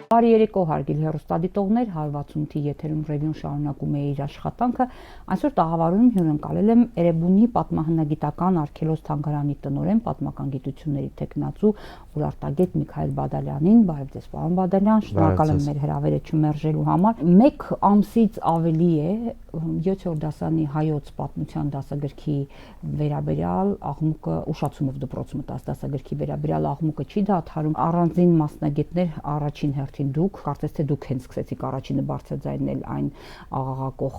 Բարի երեկո հարգելի հեռուստադիտողներ, 168-ի եթերում ռևյուն շարունակում է իր աշխատանքը։ Այսօր տաղավարում հյուրընկալել եմ Էրեբունի պատմահնագիտական արգելոց թանգարանի տնօրեն, պատմական գիտությունների թեկնածու ուրարտագետ Միքայել Բադալյանին։ Բարև ձեզ, պարոն Բադալյան, շնորհակալ եմ մեր հրավերը չմերժելու համար։ Մեկ ամսից ավելի է 7-րդ դասարանի հայոց պատմության դասագրքի վերաբերյալ աղմուկը ուշացումով դպրոցում տաս դասագրքի վերաբերյալ աղմուկը չի դադարում։ Առանձին մասնագետներ առաջին հերթին դուք, կարծես թե դուք հենց սկսեցիք առաջինը բարձրաձայնել այն աղաղակող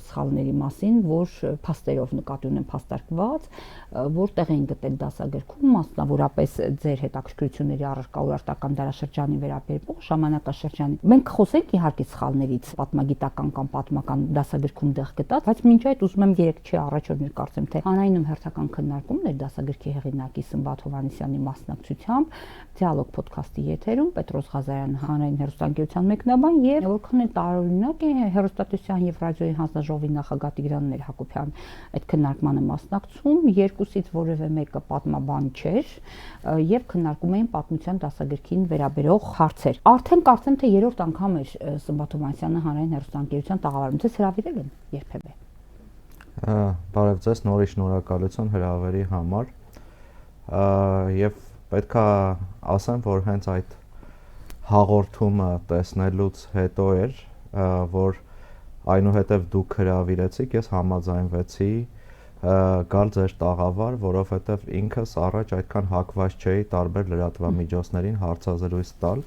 սխալների մասին, որ փաստերով նկատի ունեն փաստարկված, որ տեղ են գտել դասագրքում, մասնավորապես ձեր հետաքրքրությունների առարկա ուրարտական դարաշրջանի վերաբերող ժամանակաշրջանի։ Մենք խոսենք իհարկե սխալներից պատմագիտական կամ պատմական դասագրքում տեղ գտած, բայց մինչ այդ ուզում եմ 3 առաջ որ կարծեմ թե հանրայինում հերթական քննարկումներ դասագրքի հեղինակի Սմբատ Հովհաննիսյանի մասնակցությամբ Dialog podcast-ի եթերում Պետրոս Ղազարյան հանրային հեռուստաընկերության մեկնաբան եւ որքան էլ տարօրինակ է հեռուստատեսության եւ ռադիոյի հանձնաժողովի նախագահ Տիգրան Հակոբյան այդ քննարկմանը մասնակցում, երկուսից որևէ մեկը պատմաբան չէր եւ քննարկում էին պատմության դասագրքին վերաբերող հարցեր։ Արդեն կարծեմ թե 3-րդ անգամ էր Սմբատ Հովհաննիսյանը հանրային հեռուստաընկերության տաղավարում ձեզ հրավիրել են երբևէ։ Բարև ձեզ, նորից շնորհակալություն հրավերի համար եւ պետքա ասեմ, որ հենց այդ հաղորդումը տեսնելուց հետո էր, որ այնուհետև դուք հրավիրեցիք, ես համաձայնվեցի գալ ձեր տաղավար, որովհետև ինքս առաջ այդքան հակված չէի տարբեր լրատվամիջոցներին հարցազրույց տալ,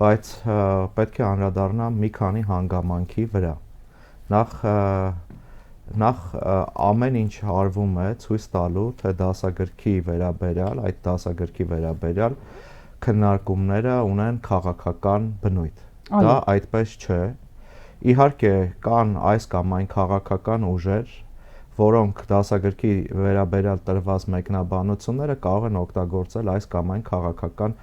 բայց պետք է անդրադառնամ մի քանի հանգամանքի վրա։ Նախ ամեն ինչ արվում է ցույց տալու, թե դասագրքի վերաբերյալ, այդ դասագրքի վերաբերյալ քննարկումները ունեն քաղաքական բնույթ։ Դա այդպես չէ։ Իհարկե կան այս կամ այն քաղաքական ուժեր, որոնք դասագրքի վերաբերյալ տրված մեկնաբանությունները կարող են օգտագործել այս կամ այն քաղաքական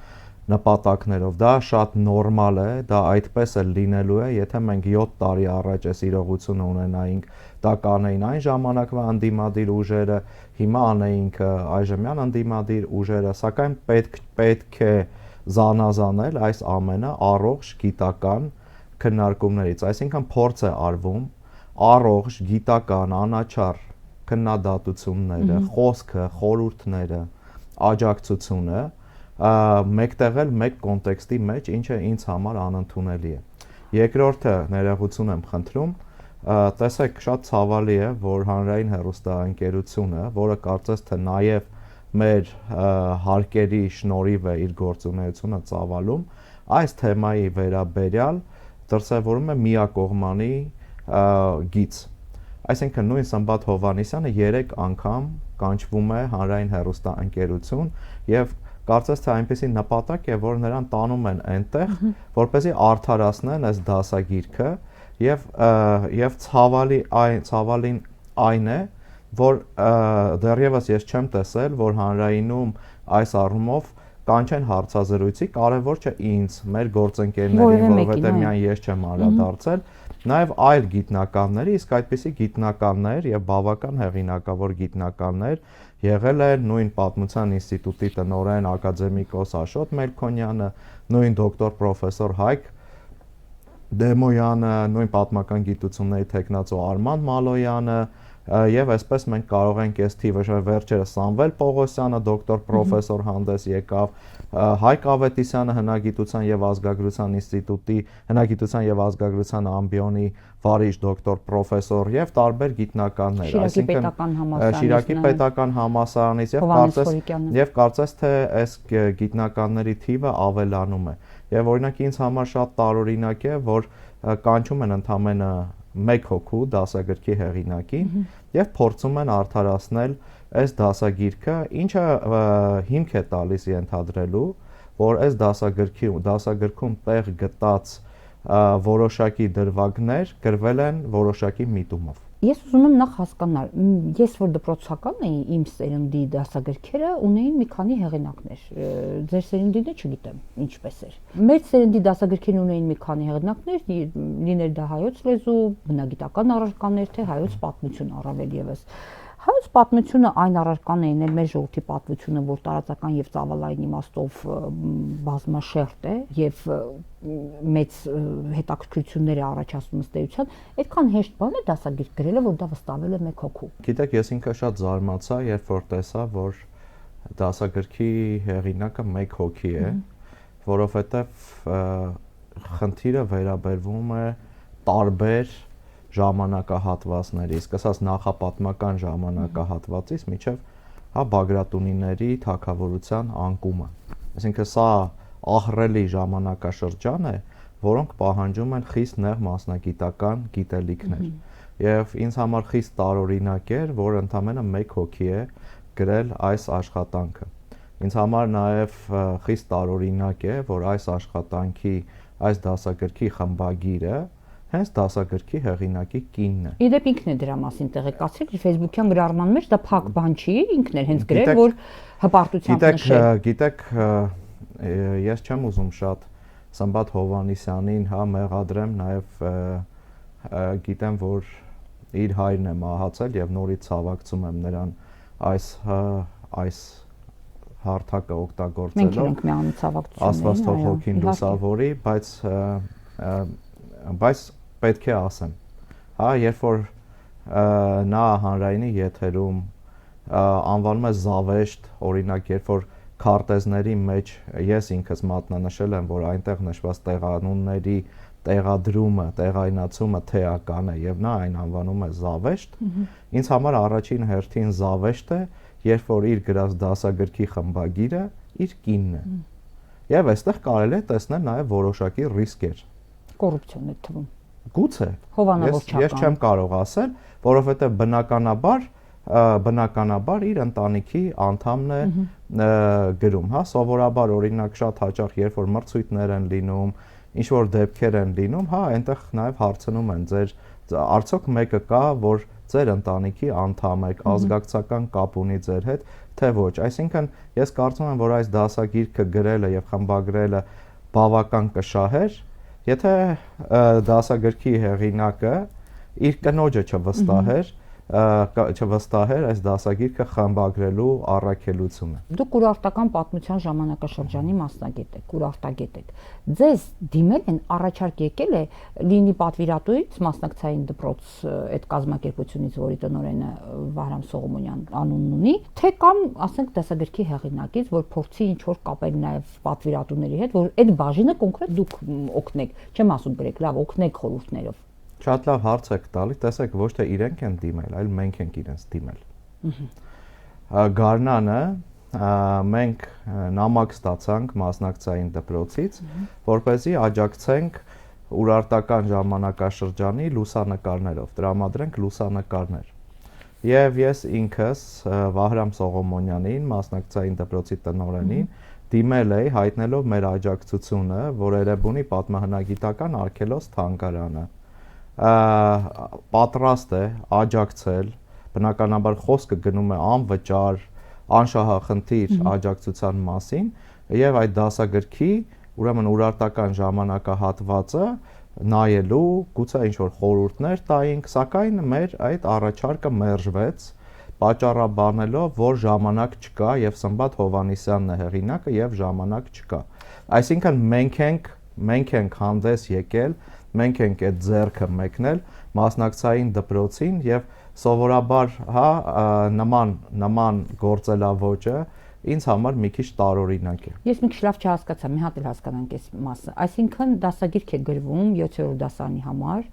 նպատակներով։ Դա շատ նորմալ է, դա այդպես էլ լինելու է, եթե մենք 7 տարի առաջ այս իրողությունը ունենայինք, դա կանեին այն ժամանակվա ընդդիմադիր ուժերը, հիմա անեինք այժմյան ընդդիմադիր ուժերը, սակայն պետք է զանազանել այս ամենը առողջ գիտական քննարկումներից, այսինքն փորձ է արվում առողջ գիտական անաչառ քննադատությունները, խոսքը, խորհուրդները, աջակցությունը մեկտեղել մեկ կոնտեքստի մեջ, ինչը ինձ համար անընդունելի է։ Երկրորդը ներողություն եմ խնդրում, տեսեք, շատ ցավալի է, որ հանրային հեռուստաընկերությունը, որը կարծես թե նաև մեր հարկերի շնորհիվ է իր գործունեությունը ծավալում, այս թեմայի վերաբերյալ դրսևորում է միակողմանի գիծ։ Այսինքն նույն Սմբատ Հովհաննիսյանը 3 անգամ կանչվում է հանրային հեռուստաընկերություն եւ կարծես թե այնպեսի նպատակ է, որ նրան տանում են այնտեղ, որպեսզի արդարացնեն այս դասագիրքը եւ ցավալին այն է, որ դեռևս ես չեմ տեսել, որ հանրայինում այս առումով կանչեն հարցազրույցի, կարևոր չէ ինձ, մեր գործընկերներին, որովհետեւ միայն ես չեմ անդրադարձել, նաեւ այլ գիտնականների, իսկ այդպիսի գիտնականներ եւ բավական հեղինակավոր գիտնականներ եղել է նույն պատմության ինստիտուտի տնօրեն ակադեմիկոս Աշոտ Մելքոնյանը, նույն դոկտոր պրոֆեսոր Հայկ Դեմոյանը, նույն պատմական գիտությունների թեկնածու Արման Մալոյանը եւ այսպես մենք կարող ենք այս թիվը վերջերս Սամվել Պողոսյանը դոկտոր պրոֆեսոր հանդես եկավ, Հայկ Ավետիսյանը հնագիտության եւ ազգագրության ինստիտուտի հնագիտության եւ ազգագրության ամբիոնի վարիչ դոկտոր պրոֆեսոր եւ տարբեր գիտնականներ, Շիրակի պետական համալսարանից եւ կարծես թե այս գիտնականների թիվը ավելանում է եւ օրինակ ինձ համար շատ տարօրինակ է, որ կանչում են ընդամենը մեկ հոգու դասագրքի հեղինակին եւ փորձում են արդարացնել այս դասագիրքը, ինչը հիմք է տալիս ենթադրելու, որ այս դասագրքում տեղ գտած որոշակի դրվագներ գրվել են որոշակի միտումով։ Ես ուզում եմ նախ հասկանալ, ես որ դպրոցական էի, իմ սերնդի դասագրքերը ունեին մի քանի հեղինակներ, ձեր սերնդինը չգիտեմ ինչպես էր։ Մեր սերնդի դասագրքերն ունեին մի քանի հեղինակներ, լիներ դա հայոց լեզու, բնագիտական առարկաներ, թե հայոց պատմություն առավել եւս։ Հայոց պատմությունը այն առարկանն է, մեր ժողովրդի պատմությունը, որ տարածական եւ ծավալային իմաստով բազմաշերտ է եւ մեծ հետաքրքրություններ է առաջացնում ըստ էության, այդքան հեշտ բան է դասագիր գրելը, որ դա վստահվել է 1 հոգու։ Գիտեք, ես ինքը շատ զարմացա, երբ որ տեսա, որ դասագրքի հեղինակը 1 հոգի է, որովհետեւ խնդիրը վերաբերվում է տարբեր ժամանակահատվածների, սկսած նախապատմական ժամանակահատվածից մինչև Բագրատունիների թագավորության անկումը։ Այսինքն սա ահռելի ժամանակաշրջան է, որոնք պահանջում են խիստ նեղ մասնագիտական գիտելիքներ։ Եվ ինձ համար խիստ տարօրինակ էր, որ ընդամենը 1 հոգի է գրել այս աշխատանքը։ Ինձ համար նաև խիստ տարօրինակ է, որ այս աշխատանքի, այս դասագրքի խմբագիրը հենց դասագրքի հեղինակի կինն է։ Իդեպ ինքն է դրա մասին տեղեկացրել իր Facebook-յան գրառման մեջ, դա փակ բան չի, ինքն էր հենց գրել, որ հպարտությամբ նշել։ Գիտեք, ես չեմ ուզում շատ Սմբատ Հովհաննիսյանին մեղադրեմ, նաև գիտեմ, որ իր հայրն է մահացել եւ նորից ցավակցում եմ նրան այս հարթակը օգտագործելով։ Մենք ենք միանում ցավակցություն։ Աստված թող հոգին լուսավորի, բայց պետք է ասեմ, երբ որ նա հանրայինի եթերում անվանում է զավեշտ, օրինակ, երբ որ քարտեզների մեջ ես ինքս մատնանշել եմ, որ այնտեղ նշված տեղանունների տեղադրումը, տեղայնացումը թեական է եւ նա այն անվանում է զավեշտ, ինձ համար առաջին հերթին զավեշտ է, երբ որ իր գրած դասագրքի խմբագիրը իր կինն է։ Եվ այստեղ կարելի է տեսնել նաեւ որոշակի ռիսկեր։ Կոռուպցիոն է թվում։ Գուցե։ Հովանավորչական։ Ես չեմ կարող ասել, որովհետեւ բնականաբար իր ընտանիքի անդամն է գրում, սովորաբար օրինակ շատ հաճախ երբ որ մրցույթներ են լինում, ինչ որ դեպքեր են լինում, այնտեղ նաև հարցնում են ձեր արդյոք մեկը կա, որ ձեր ընտանիքի անդամ եք, ազգակցական կապ ունի ձեր հետ, թե ոչ։ Այսինքն ես կարծում եմ, որ այս դասագիրքը գրելը եւ խմբագրելը բավական կշահեր, եթե դասագրքի հեղինակը իր կնոջը չվստահեր այս դասագիրքը խմբագրելու առաքելությունը։ Դուք ուրարտական պատմության ժամանակաշրջանի մասնագետ եք, ուրարտագետ եք։ Ձեզ դիմել են, առաջարկ եկել է լինի պատվիրատուից, մասնակցային դպրոց այդ կազմակերպությունից, որի տնօրենը Վահրամ Սողոմոնյան անունն ունի, թե կամ, ասենք, դասագրքի հեղինակից, որ փորձի ինչ որ կապել նաև պատվիրատուների հետ, որ այդ բաժինը կոնկրետ դուք օգնեք, չեմ ասում գրեք, լավ, օգնեք խորհուրդներով։ Շատ լավ հարց եք տալի, տեսեք, ոչ թե իրենք են դիմել, այլ մենք ենք իրենց դիմել։ Գարնանը մենք նամակ ստացանք մասնակցային դպրոցից, որպեսզի աջակցենք ուրարտական ժամանակաշրջանի լուսանկարներով, տրամադրենք լուսանկարներ։ Եվ ես ինքս Վահրամ Սողոմոնյանին, մասնակցային դպրոցի տնօրենին, դիմել էի հայտնելով մեր աջակցությունը, որ Էրեբունի պատմահնագիտական արգելոց թանգարանը պատրաստ է աջակցել, բնականաբար խոսքը գնում է անվճար, անշահախնդիր աջակցության մասին եւ այդ դասագրքի, ուրեմն ուրարտական ժամանակահատվածը նայելու, գուցե ինչ որ խորհուրդներ տայինք, սակայն մեր այդ առաջարկը մերժվեց, պատճառաբանելով, որ ժամանակ չկա եւ Սմբատ Հովհաննիսյանն է հեղինակը եւ ժամանակ չկա։ Այսինքն մենք ենք հանդես եկել, մենք ենք այդ ձեռքը մեկնել մասնակցային դպրոցին եւ սովորաբար նման գործելավոճը ինձ համար մի քիչ տարօրինակ է։ Ես մի քիչ լավ չհասկացա, մի հատ էլ հասկանանք այս մասը։ Այսինքն դասագիրք է գրվում 7-րդ դասարանի համար,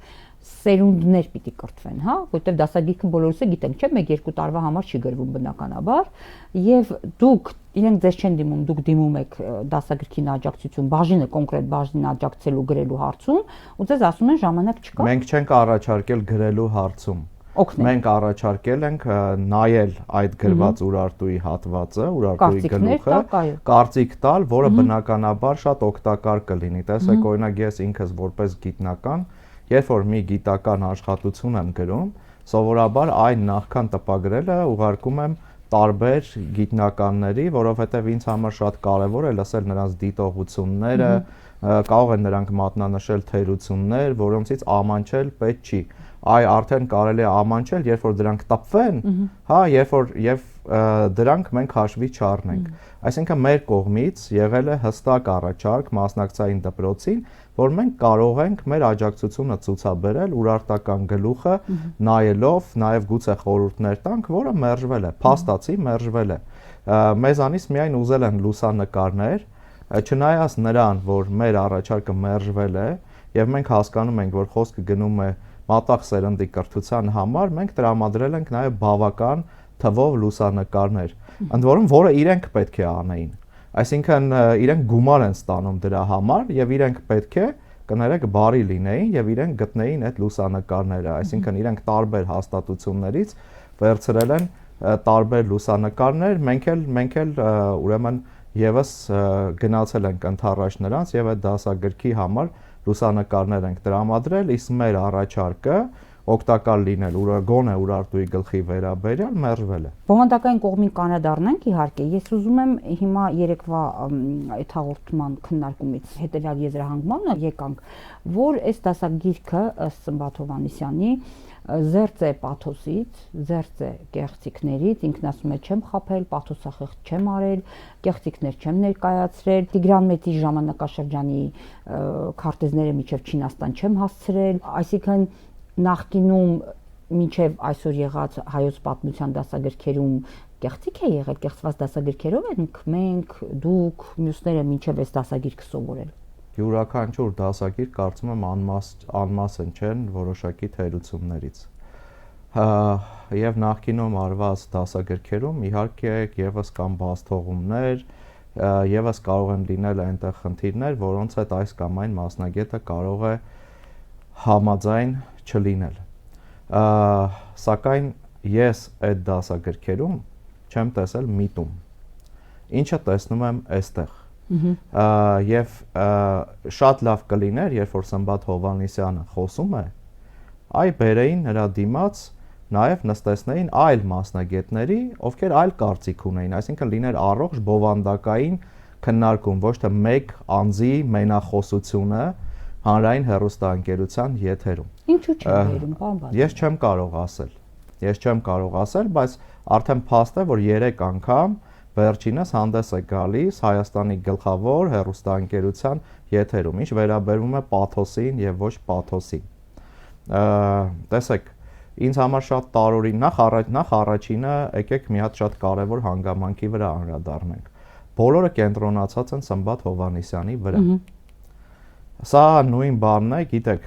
սերունդներ պիտի կրթվեն, որտեղ դասագիրքը բոլորս գիտենք, չէ՞, 1-2 տարվա համար չի գրվում բնականաբար, եւ դուք իրենք ձեզ չեն դիմում, դուք դիմում եք դասագրքին աջակցություն, բաժինը կոնկրետ բաժին աջակցելու գրելու հարցում, ու ձեզ ասում են ժամանակ չկա։ Մենք չենք առաջարկել գրելու հարցում։ Մենք առաջարկել ենք նայել այդ գրված Ուրարտուի հատվածը, Ուրարտուի գլուխը, կարծիք տալ, որը բնականաբար շատ օգտակար կլինի։ Տեսեք, օրինակ ես ինքս որպես գիտնական, երբ որ մի գիտական աշխատություն եմ գրում, սովորաբար այն նախքան տպագրելը ուղարկում եմ տարբեր գիտնականների, որովհետև ինձ համար շատ կարևոր է լսել նրանց դիտողությունները, կարող են նրանք մատնանշել թերություններ, որոնցից ամանչել պետք չի։ Այ արդեն կարելի է ամանչել, երբ որ դրանք տպվեն, հա, երբ դրանք մենք հաշվի չառնենք։ Այսինքն մեր կողմից եղել է հստակ առաջարկ մասնակցային դպրոցին, որ մենք կարող ենք մեր աջակցությունը ցուցաբերել ուրարտական գլուխը նայելով, նաև գուցե խորհուրդներ տանք, որը մերժվել է, փաստացի մերժվել է։ Մեզանից միայն ուզել են լուսանկարներ, չնայած նրան, որ մեր առաջարկը մերժվել է, եւ մենք հասկանում ենք, որ խոսքը գնում է մատաղ սերնդի կրթության համար, մենք տրամադրել ենք նաև բավական թվով լուսանկարներ, ընդ որում որը իրենք պետք է անեին։ Այսինքն իրենք գումար են ստանում դրա համար եւ իրենք պետք է կներեք բարի լինեին եւ իրենք գտնեին այդ լուսանկարները, այսինքն իրենք տարբեր հաստատություններից վերցրել են տարբեր լուսանկարներ, մենք էլ ուրեմն եւս գնացել ենք ընթառաջ նրանց եւ այդ դասագրքի համար լուսանկարներ ենք տրամադրել, իսկ մեր առաջարկը օգտակար լինել գոնե Ուրարտուի գլխի վերաբերյալ մերժվել է։ Բովանդակային կողմին կանադառնանք իհարկե, ես ուզում եմ հիմա երեկվա այդ հաղորդման քննարկումից հետեւյալ եզրահանգմանը եկանք, որ այս դասագիրքը ըստ Սմբատ Հովհաննիսյանի զերծ է պաթոսից, զերծ է կեղծիքներից, ինքն ասում է չեմ խաբել, պաթոսախեղճ չեմ արել, կեղծիքներ չեմ ներկայացրել, Տիգրան Մեծի ժամանակաշրջանի քարտեզները միջև Չինաստան չեմ հասցրել, այսինքն նախկինում մինչև այսօր եղած հայոց պատմության դասագրքերում կեղծիք է եղել, կեղծված դասագրքերով ենք մենք, դուք, մյուսները մինչև այս դասագիրքը սովորել։ Յուրաքանչյուր դասագիր կարծում եմ անմասն չեն որոշակի թերություններից։ Եվ նախկինում արված դասագրքերում իհարկե եւս կան բացթողումներ, եւս կարող են լինել այնտեղ խնդիրներ, որոնց հետ այս կամ այն մասնագետը կարող է համաձայն չլինել։ Սակայն ես այդ դասագրքերում չեմ տեսել միտում։ Ինչը տեսնում եմ այստեղ։ Եվ շատ լավ կլիներ, երբ որ Սմբատ Հովհաննիսյանը խոսում է, այ բերեին նրա դիմաց նաև նստեցնեին այլ մասնագետների, ովքեր այլ կարծիք ունեին, այսինքն լիներ առողջ բովանդակային քննարկում, ոչ թե մեկ անձի մենախոսությունը հանրային հեռուստաընկերության եթերում։ Ինչու՞ չեն բերում, պարոն Բադալյան։ Ես չեմ կարող ասել, բայց արդեն փաստ է, որ 3 անգամ վերջինս հանդես է գալիս Հայաստանի գլխավոր հեռուստաընկերության եթերում, ինչ վերաբերում է պաթոսին եւ ոչ պաթոսին։ Տեսեք, ինձ համար շատ տարօրին նախ առաջինը եկեք մի հատ շատ կարևոր հանգամանքի վրա անդրադառնանք։ Բոլորը կենտրոնացած են Սմբատ Հովհաննիսյանի վրա։ Սա նույն բանն է, գիտեք,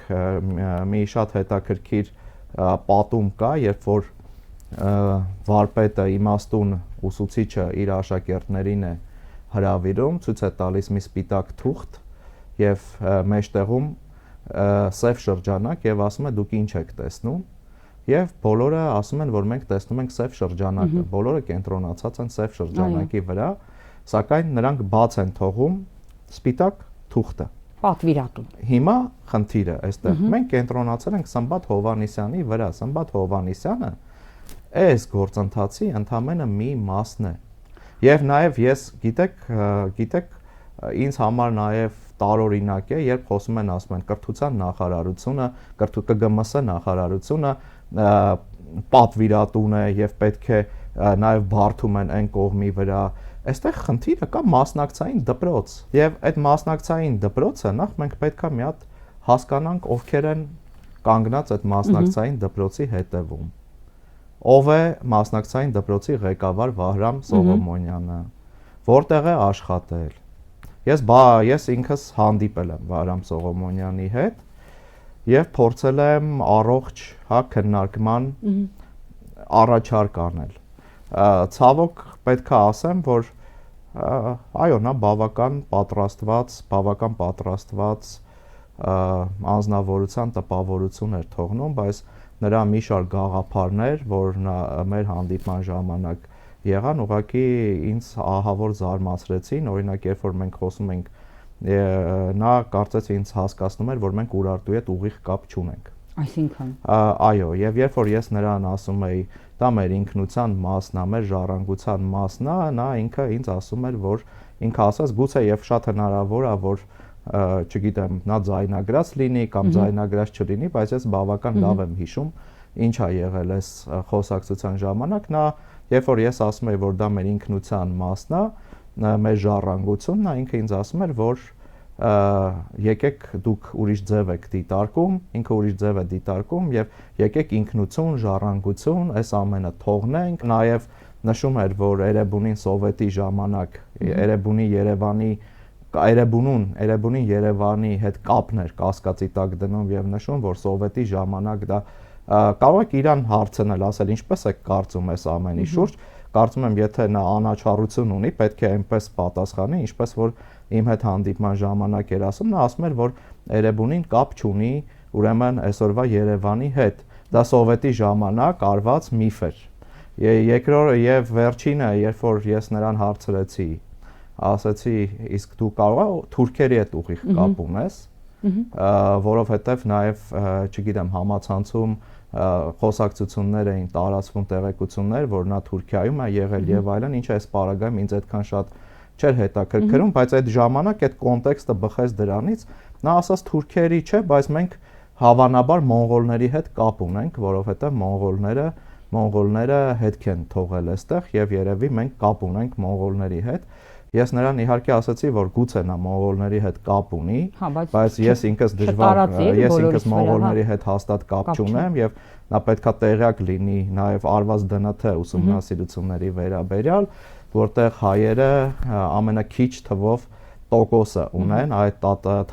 մի շատ հետաքրքիր պատում կա, երբ որ վարպետը իմաստուն ուսուցիչը իր աշակերտներին է հրավիրում, ցույց է տալիս մի սպիտակ թուղթ եւ մեջտեղում սև շրջանակ եւ ասում է դուք ինչ եք տեսնում եւ բոլորը ասում են որ մենք տեսնում ենք սև շրջանակը, բոլորը կենտրոնացած են սև շրջանակի վրա, սակայն նրանք բաց են թողում սպիտակ թուղթը։ Պատվիրատու։ Հիմա խնդիրը այստեղ մենք կենտրոնացել ենք Սմբատ Հովհաննիսյանի վրա, Սմբատ Հովհաննիսյանը այս գործընթացի ընդամենը մի մասն է։ Եվ նաև ես գիտեք, ինձ համար նաև տարօրինակ է, երբ խոսում են ասում են կրթության նախարարությունը, ԿԳՄՍ նախարարությունը պատվիրատուն է եւ պետք է նաև բարդում են այն կողմի վրա։ Այստեղ խնդիրը կա մասնակցային դպրոց։ Եվ այդ մասնակցային դպրոցը նախ մենք պետքա մի հատ հասկանանք ովքեր են կանգնած այդ մասնակցային դպրոցի հետևում։ Ով է մասնակցային դպրոցի ղեկավար Վահրամ Սողոմոնյանը, որտեղ է աշխատել։ Ես ինքս հանդիպել եմ Վահրամ Սողոմոնյանի հետ եւ փորձել եմ առողջ քննարկման առաջարկ անել։ Ցավոք պետք է ասեմ, որ այո, նա բավական պատրաստված անձնավորության տպավորություն էր թողնում, բայց նրա մի շարք գաղափարներ, որ մեր հանդիպման ժամանակ եղան, ուղղակի ինձ ահավոր զարմացրեցին, օրինակ երբ որ մենք խոսում ենք, նա կարծես ինձ հասկացնում էր, որ մենք Ուրարտուի հետ ուղիղ կապ չունենք։ Այսինքն։ Այո, եւ երբ որ ես նրան ասում էի, դա մեր ինքնության մասն է, մեր ժառանգության մասն է, նա ինքը ինձ ասում էր, որ ինքը ասաց գուցե եւ շատ հնարավոր է, որ չգիտեմ, նա ձայնագրած լինի կամ ձայնագրած չլինի, բայց ես բավական լավ եմ հիշում ինչ ա եղել այս խոսակցության ժամանակ, նա երբ որ ես ասում եի, որ դա մեր ինքնության մասն է, մեր ժառանգությունն է, ինքը ինձ ասում էր, որ եկեք դուք ուրիշ ձև եք դիտարկում, ինքը ուրիշ ձև է դիտարկում եւ եկեք ինքնություն, ժառանգություն, այս ամենը թողնենք, նաեւ նշում էր, որ Էրեբունին սովետի ժամանակ Էրեբունին Երևանի հետ կապն էր կասկածի տակ դնում եւ նշում, որ սովետի ժամանակ դա կարող եք իրան հարցնել, ասել ինչպես եք կարծում այս ամենի շուրջ, կարծում եմ եթե նա անաչառություն ունի, պետք է այնպես պատասխանի, ինչպես որ իմ հետ հանդիպման ժամանակ էր ասում, նա ասում էր, որ Էրեբունին կապ չունի, ուրեմն այսօրվա Երևանի հետ, դա սովետի ժամանակ արված միֆ էր։ Երկրորդ եւ վերջինը, երբ որ ես նրան հարցրեցի, ասացի, իսկ դու կարող ես թուրքերի հետ ուղիղ կապ ունես, որովհետեւ նաեւ, չգիտեմ, համացանցում խոսակցություններ էին տարածվում տեղեկություններ, որ նա Թուրքիայում է եղել եւ այլն, ինչը այս պարագայում ինձ այդքան շատ չէր հետաքրքրում, բայց այդ ժամանակ այդ կոնտեքստը բխեց դրանից, նա ասաց թուրքերի չէ, բայց մենք հավանաբար մոնղոլների հետ կապ ունենք, որովհետեւ մոնղոլները հետք են թողել այստեղ եւ երևի մենք կապ ունենք մոնղոլների հետ։ Ես նրան իհարկե ասացի, որ գուցե նա մոնղոլների հետ կապ ունի, բայց ես ինքս մոնղոլների հետ հաստատ կապ չունեմ եւ նա պետքա տեղյակ լինի նաեւ արված ԴՆԹ ուսումնասիրությունների վերաբերյալ, որտեղ հայերը ամենակիչ թվով տոկոսը ունեն այդ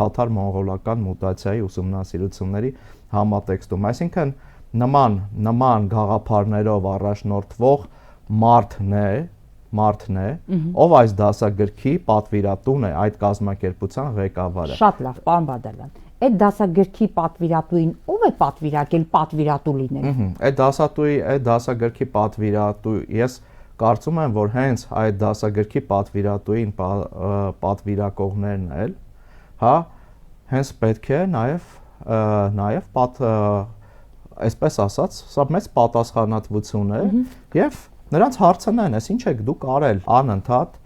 թաթար-մոնղոլական մուտացիայի ուսումնասիրությունների համատեքստում, այսինքն նման գաղափարներով առաջնորդվող մարդն է, ով այս դասագրքի պատվիրատուն է, այդ կազմակերպության ղեկավարը։ Շատ լավ, պարոն Բադալյան։ Այդ դասագրքի պատվիրատուին ով է պատվիրակել պատվիրատու լինել։ Այդ դասագրքի պատվիրատու, ես կարծում եմ, որ հենց այդ դասագրքի պատվիրատուին պատվիրակողներն էլ, հա, հենց պետք է նաև այսպես ասած, սա մեծ պատասխանատվություն է եւ նրանց հարցնեն, այս ինչ եք դուք արել, անընդհատ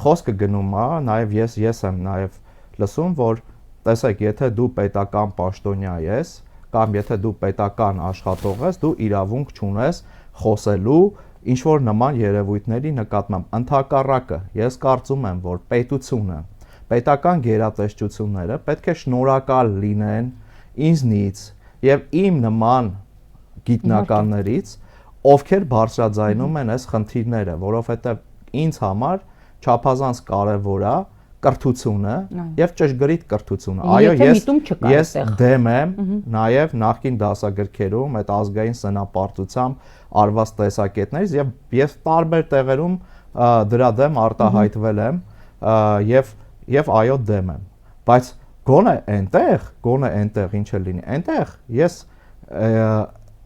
խոսքը գնում է, նաև ես եմ նաև լսում, որ տեսեք, եթե դու պետական պաշտոնյա ես, կամ եթե դու պետական աշխատող ես, դու իրավունք չունես խոսելու ինչ որ նման երևույթների նկատմամբ։ Ընդհակառակը, ես կարծում եմ, որ պետությունը, պետական գերատեսչությունները պետք է շնորհակալ լինեն ինձնից եւ իմ նման գիտնականներից, ովքեր բարձրաձայնում են այս խնդիրները, որովհետև ինձ համար չափազանց կարևոր է կրթությունը եւ ճշգրիտ կրթությունը։ Այո, ես դեմ եմ նաեւ նախկին դասագրքերում այդ ազգային սնապարտությամբ արված տեսակետներից եւ ես տարբեր տեղերում դրա դեմ արտահայտվել եմ եւ այո դեմ եմ։ Բայց գոնե այնտեղ ինչ է լինի,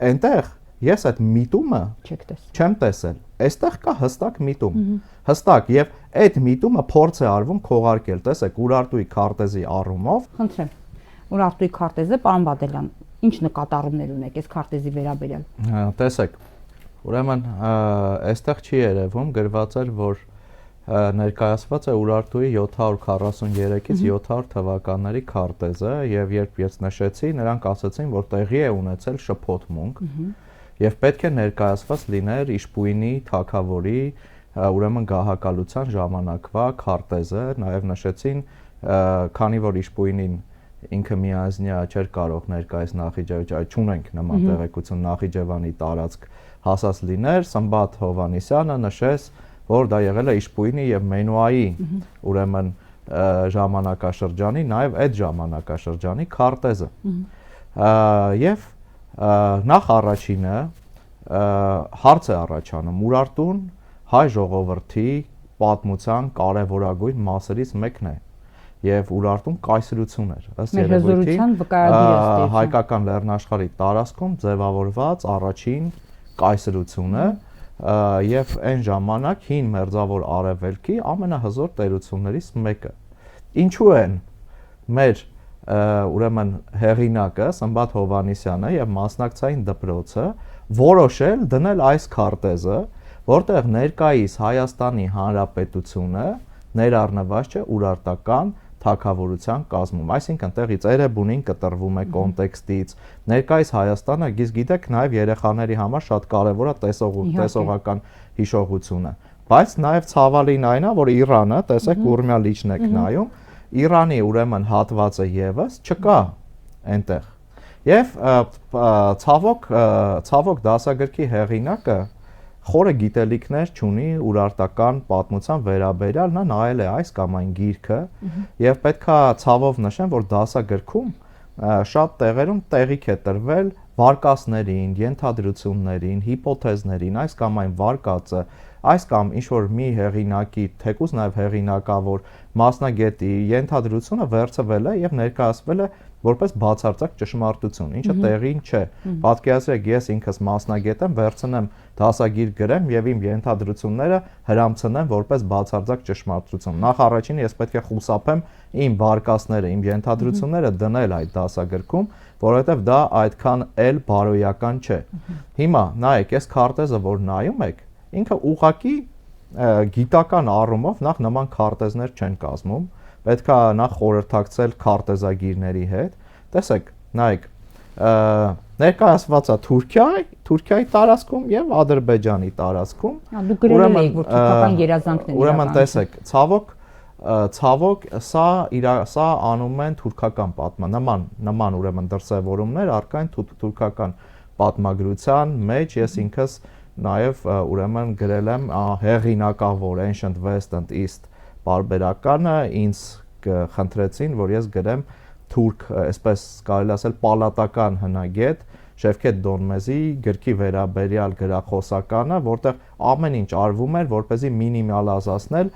այնտեղ ես այդ միտումը չեմ տեսել։ Այստեղ կա հստակ միտում։ Հստակ եւ այդ միտումը փորձ է արվում քողարկել, տեսեք, Ուրարտուի քարտեզի առումով։ Խնդրեմ։ Ուրարտուի քարտեզը, պարոն Բադալյան, ինչ նկատառումներ ունեք այս քարտեզի վերաբերյալ։ Տեսեք, ուրեմն այստեղ չի երևում, գրված էր, որ ներկայացված է Ուրարտուի 743-ից 700 թվականների քարտեզը եւ երբ ես նշեցի, նրանք ասացին, որ տեղի է ունեցել շփոթմունք եւ պետք է ներկայացված լիներ Իշպույնի թագավորի ուրեմն գահակալության ժամանակվա քարտեզը, նաեւ նշեցին, քանի որ Իշպույնին ինքը միազնյա չէր կարող ներկայիս Նախիջևանի, չունենք նման տեղեկություն Նախիջևանի տարածք հասած լիներ, Սմբատ Հովանեսյանը նշեց, որ դա եղել է Իշպույնի եւ Մենուայի ուրեմն ժամանակաշրջանի, նաեւ այդ ժամանակաշրջանի քարտեզը։ Եվ նախ առաջինը հարց է առաջանում Ուրարտուն հայ ժողովրդի պատմության կարևորագույն մասերից մեկն է եւ Ուրարտուն կայսրություն էր ըստ երևույթին հայկական լեռնաշխարհի տարածքում ձևավորված առաջին կայսրությունը եւ այն ժամանակ հին մերձավոր արևելքի ամենահզոր տերություններից մեկը։ Ինչու են մեր ուրեմն հեղինակը Սմբատ Հովանեսյանը եւ մասնակցային դպրոցը որոշել դնել այս քարտեզը, որտեղ ներկայիս Հայաստանի Հանրապետությունը ներառնված չէ Ուրարտական թագավորության կազմում, այսինքն տեղից Էրեբունին կտրվում է կոնտեքստից, ներկայիս Հայաստանը գիտեք նաև երեխաների համար շատ կարևոր է տեսողական հիշողությունը, բայց նաև ցավալին այն է, որ Իրանը, տեսեք Ուրմիա լիճն եք նայում, Իրանի ուրեմն հատվածը եւս չկա այնտեղ։ Եվ ցավոք դասագրքի հեղինակը խորը գիտելիքներ չունի ուրարտական պատմության վերաբերյալ, նա նայել է այս կամ այն գիրքը եւ պետքա ցավով նշեմ, որ դասագրքում շատ տեղերում տեղիք է տրվել վարկածներին, ենթադրություններին, հիպոթեզներին, այս կամ այն վարկածը, այս կամ ինչ որ մի հեղինակի, թեկուզ նաև հեղինակավոր մասնագետի ենթադրությունը վերցվել է եւ ներկայացվել է որպես բացարձակ ճշմարտություն, ինչը տեղին չէ։ Պատկերացրեք, ես ինքս մասնագետ եմ, վերցնեմ դասագիր գրեմ եւ իմ ենթադրությունները հրամցնեմ որպես բացարձակ ճշմարտություն։ Նախ առաջին ես պետք է խուսափեմ իմ վարկածները, իմ ենթադրությունները դնել այդ դասագրքում, որովհետեւ դա այդքան էլ բարոյական չէ։ Հիմա նայեք, այս քարտեզը որ նայում եք, ինքը ուղղակի գիտական առումով նախ նման քարտեզներ չեն կազմում, պետքա նախ խորհրդակցել քարտեզագիրների հետ։ Տեսեք, նայեք, ներկայացված է Թուրքիայի տարածքում եւ Ադրբեջանի տարածքում։ Դուք գրել եք, որ թուրքական երազանքներ։ Ուրեմն տեսեք, ցավոք սա անում են թուրքական նման ուրեմն դրսևորումներ առկա են թուրքական պատմագրության մեջ, ես ինքս նաև ուրեմն գրել եմ հեղինակավոր Ancient West and East բարբերականը, ինձ խնդրեցին, որ ես գրեմ թուրք, այսպես կարելի ասել պալատական հնագետ Շևքեթ Դոնմեզի գրքի վերաբերյալ գրախոսականը, որտեղ ամեն ինչ արվում էր, որպեսզի մինիմալացնել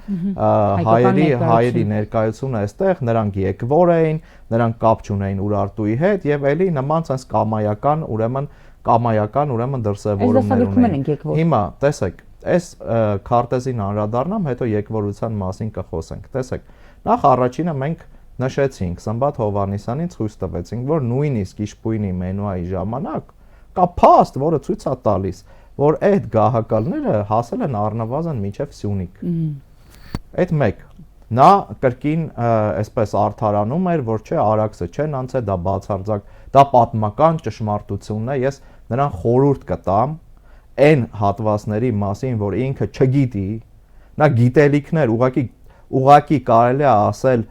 հայերի ներկայությունը այստեղ, նրանք եկվոր էին, նրանք կապ չունեին Ուրարտուի հետ եւ էլի նման sense կամայական ուրեմն դրսևորումներ ունեն։ Հիմա տեսեք, այս քարտեզին անդրադառնամ, հետո եկվորության մասին կխոսենք։ Տեսեք, նախ առաջինը մենք նշեցինք, Սմբատ Հովհաննիսյանին ցույց տվեցինք, որ նույնիսկ Իշպույնի մենուայի ժամանակ կա փաստ, որը ցույց է տալիս, որ այդ գահակալները հասել են առնվազն մինչև Սյունիք։ Այդ մեկ նա կրկին այսպես արդարանում էր, որ չէ, Արաքսը չեն անցել, դա բացարձակ, դա պատմական ճշմարտությունն է, ես նրան խորհուրդ կտամ այն հատվածների մասին, որ ինքը չգիտի, նա գիտելիքներ ուղղակի կարելի է ասել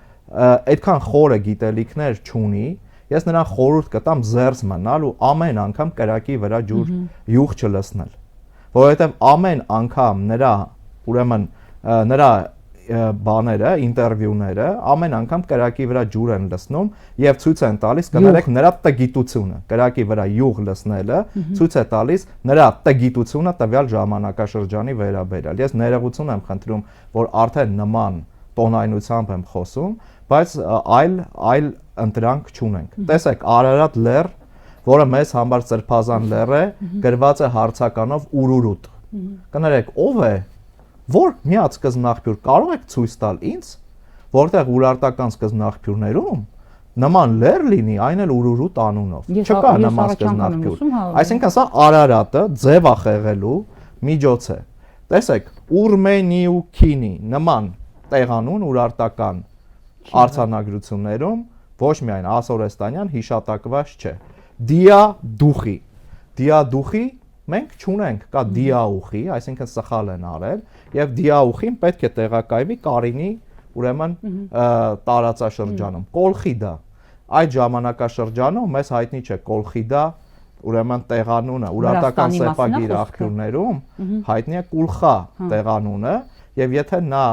այդքան խորը գիտելիքներ չունի, ես նրան խորհուրդ կտամ զերծ մնալ ու ամեն անգամ կրակի վրա յուղ չլցնել, որովհետև ամեն անգամ նրա բաները, ինտերվյուները ամեն անգամ կրակի վրա ջուր են լցնում եւ ցույց են տալիս կներեք նրա տգիտությունը, կրակի վրա յուղ լցնելը ցույց է տալիս նրա տգիտությունը տվյալ ժամանակաշրջանի վերաբերյալ։ Ես ներողություն եմ խնդրում, որ արդեն նման տոնայնությամբ եմ խոսում, բայց այլ ընտրանք չունենք։ Տեսեք, Արարատ լեռ, որը մեզ համար սրբազան լեռ է, գրված է հարցականով Ուրուրուտ։ Կներեք, ով է, որ միած սկզբնաղբյուր կարող եք ցույց տալ ինձ, որտեղ ուրարտական սկզբնաղբյուրներում նման լեռ լինի, այն էլ Ուրուրուտ անունով։ Չկա նման սկզբնաղբյուր։ Այսինքն սա Արարատը ձև է խեղելու միջոց է։ Տեսեք, Ուրմենիուքինի նման տեղանուն ուրարտական արձանագրություններում ոչ միայն ասորեստանյան հիշատակված չէ։ Դիադուխի մենք չունենք, կա դիաուխի, այսինքն սխալ են արել, եւ դիաուխին պետք է տեղակայվի Կարինի ուրեմն տարածաշրջանում։ Կոլխիդա այդ ժամանակաշրջանում մեզ հայտնի չէ Կոլխիդա ուրեմն տեղանունը ուրարտական սեպագիր աղբյուրներում հայտնի է Կուլխա տեղանունը եւ եթե նա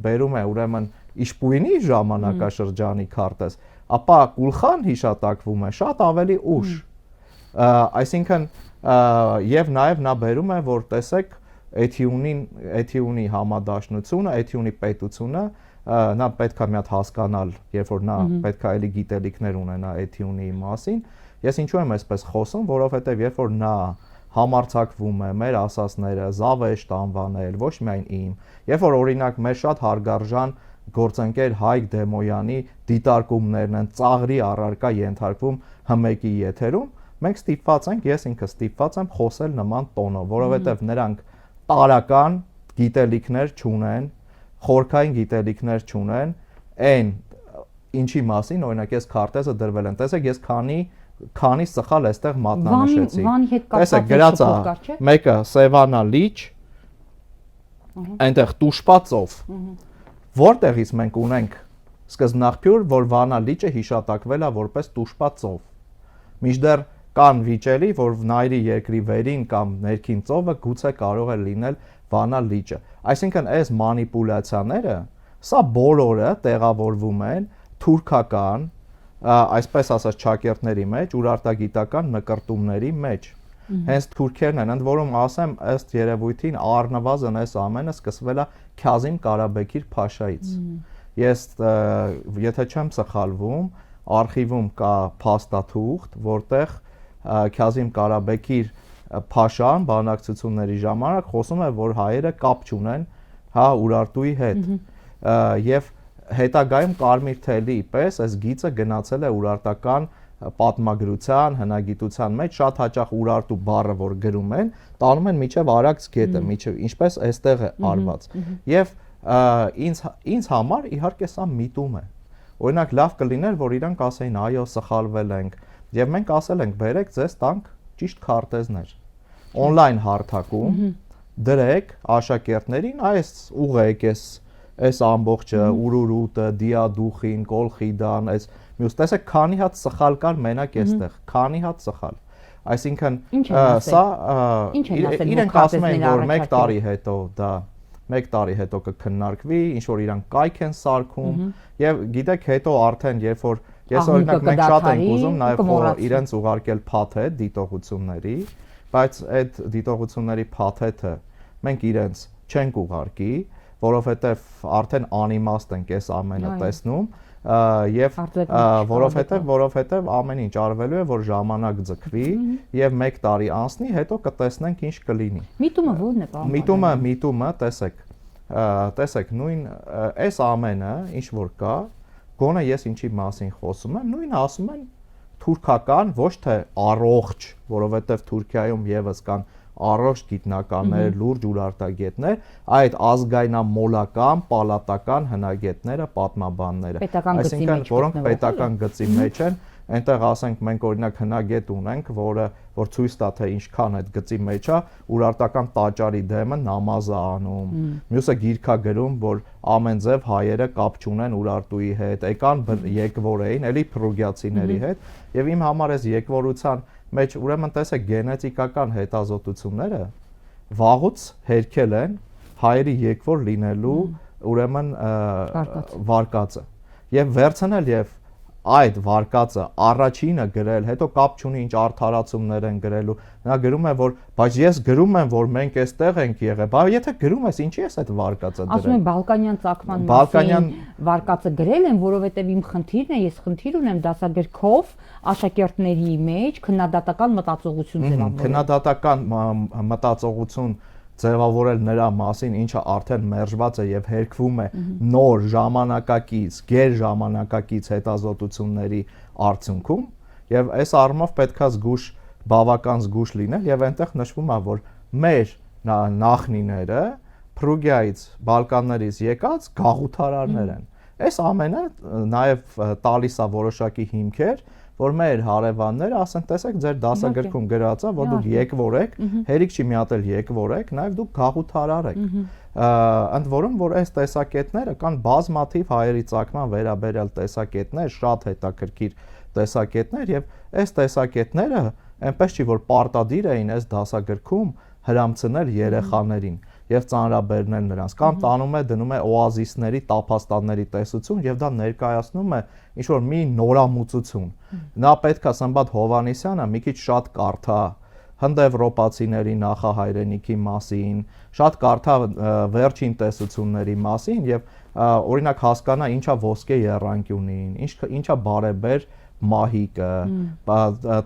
բերում է ուրեմն Իշպույնի ժամանակաշրջանի քարտեզ, ապա Կուլխան հիշատակվում է շատ ավելի ուշ։ Այսինքն եւ նաեւ նա բերում է, որ տեսեք Էթիունի համադաշնությունը, Էթիունի պետությունը, նա պետքա մի հատ հասկանալ, երբ որ նա պետքա էլի գիտելիքներ ունենա Էթիունի մասին։ Ես ինչու եմ այսպես խոսում, որովհետեւ երբ որ նա համարձակվում է մեր ասածները զավեշտ անվանել, ոչ միայն իմ, երբ որ օրինակ մեր շատ հարգարժան գործընկեր Հայկ Դեմոյանի դիտարկումներն են ծաղրի առարկա ենթարկվում ՀՄԿ-ի եթերում, մենք ստիպված ենք, ես ինքս ստիպված եմ խոսել նման տոնով, որովհետև նրանք տարական գիտելիքներ չունեն, խորքային գիտելիքներ չունեն, այն ինչի մասին, օրինակ ես քարտեզը դրվել եմ, տեսեք ես քանի սխալ այստեղ մատնանշեցի։ Վանի հետ Տեսեք գրած է մեկը Սևանա լիճ, այնտեղ Տուշպածով։ Որտեղից մենք ունենք սկզբնաղբյուր, որ Վանա լիճը հիշատակվել է որպես Տուշպածով։ Մինչդեռ կան վիճելի, որ Նայրի երկրի վերին կամ ներքին ծովը գուցե կարող է լինել Վանա լիճը։ Այսինքն այս մանիպուլյացիաները, սա բոլորը տեղավորվում են թուրքական, այսպես ասած ճակերտների մեջ, ուրարտագիտական նկրտումների մեջ։ Հենց թուրքերն են, ընդ որում ասեմ, ըստ երևույթին առնվազն այս ամենը սկսվել է Քազիմ Կարաբեկիր Փաշայից։ Ես եթե չեմ սխալվում, արխիվում կա փաստաթուղթ, որտեղ Քազիմ Կարաբեկիր Փաշան բանակցությունների ժամանակ խոսում է, որ հայերը կապ չունեն, Ուրարտուի հետ։ Եվ հետագայում Կարմիր թելի պես այս գիծը գնացել է ուրարտական պատմագրության, հնագիտության մեջ, շատ հաճախ Ուրարտու բառը, որ գրում են, տանում են միջև Արաքս գետը, միջև ինչպես այստեղ է արված։ Եվ ինձ համար իհարկե սա միտում է։ Օրինակ լավ կլիներ, որ իրանք ասեին, այո, սխալվել ենք, եւ մենք ասել ենք, բերեք ձեզ տանք ճիշտ քարտեզներ։ Օնլայն հարթակում դրեք աշակերտներին, այս ուղեք այս ամբողջը Ուրուրուտը, Դիադուխին, Կոլխիդան, այս մյուս տեսեք քանի հատ սխալ կար մենակ այստեղ, քանի հատ սխալ։ Այսինքն սա իրենք ասում են, որ 1 տարի հետո դա 1 տարի հետո կքննարկվի, ինչ որ իրանք կայք են սարքում եւ գիտեք հետո արդեն երբ որ ես օրինակ մենք շատ ենք ուզում նաեւ իրենց ուղարկել փաթեթ դիտողությունների, բայց այդ դիտողությունների փաթեթը մենք իրենց չենք ուղարկի, որովհետեւ արդեն անիմաստ ենք այս ամենը տեսնում եւ որովհետեւ ամեն ինչ արվելու է որ ժամանակ ձգվի եւ 1 տարի անցնի, հետո կտեսնենք ինչ կլինի։ Միտումը ո՞րն է, պարոն։ Միտումը, տեսեք, նույն այս ամենը ինչ որ կա, գոնե ես ինչի մասին խոսում եմ, նույնը ասում են թուրքական, ոչ թե առողջ, որովհետեւ Թուրքիայում եւս կան առողջ գիտնականներ, լուրջ ուրարտագետներ, այդ ազգայնամոլական, պալատական հնագետները, պատմաբանները, այսինքն որոնք պետական գծի մեջ են, այնտեղ ասենք մենք օրինակ հնագետ ունենք, որ ցույց տա թե ինչքան այդ գծի մեջ է, ուրարտական տաճարի դեմը նամազ է անում, մյուսը գիրք է գրում, որ ամենձև հայերը կապ չունեն Ուրարտուի հետ, եկան եկվոր էին, էլի փրուգիացիների հետ, եւ իմ համար այս եկվորության մեջ ուրեմն տեսեք գենետիկական հետազոտությունները վաղուց հերքել են հայերի եկվոր լինելու ուրեմն վարկածը եւ վերցնել եւ այդ վարկածը առաջինը գրել, հետո կապ չունի ինչ արդարացումներ են գրելու։ Նա գրում է, որ բայց ես գրում եմ, որ մենք այստեղ ենք եղել։ Բայց եթե գրում ես, ինչի՞ ես այդ վարկածը դրել։ Ասում են Բալկանյան ծագման մասին վարկածը գրել են, որովհետև իմ խնդիրն է, ես խնդիր ունեմ դասագրքով աշակերտների մեջ քննադատական մտածողություն ձևավորել։ Քննադատական մտածողություն ձևավորել նրա մասին, ինչը արդեն մերժված է եւ հերկվում է նոր ժամանակակից, գերժամանակակից հետազոտությունների արդյունքում, եւ այս առումով պետքա բավական զգուշ լինել եւ այնտեղ նշվում է, որ մեր նախնիները Փրուգիայից, Բալկաններից եկած գաղութարարներ են։ Այս ամենը նաեւ տալիս է որոշակի հիմքեր, որ մեր հարևանները ասեն, տեսեք, ձեր դասագրքում գրած է, որ դուք եկվոր եք, հերիք չի մի հատ էլ եկվոր եք, նաև դուք գաղութարար եք։ Ընդ որում, որ այս տեսակետները կան բազմաթիվ հայերի ծագման վերաբերյալ տեսակետներ, շատ հետաքրքիր տեսակետներ եւ այս տեսակետները այնպես չի որ պարտադիր էին այս դասագրքում հրամցնել երեխաներին եւ ծանրաբեռնել նրանց կամ տանում է դնում է օազիսների, տափաստանների տեսություն եւ դա ներկայացնում է ինչ որ մի նորամուծություն։ Նա պետքա Սմբատ Հովանեսյանը մի քիչ շատ կարդա հնդեվրոպացիների նախահայրենիքի մասին, շատ կարդա վերջին տեսությունների մասին եւ օրինակ հասկանա ինչա ոսկե եռանկյունին, ինչա բարեբեր մահիկը,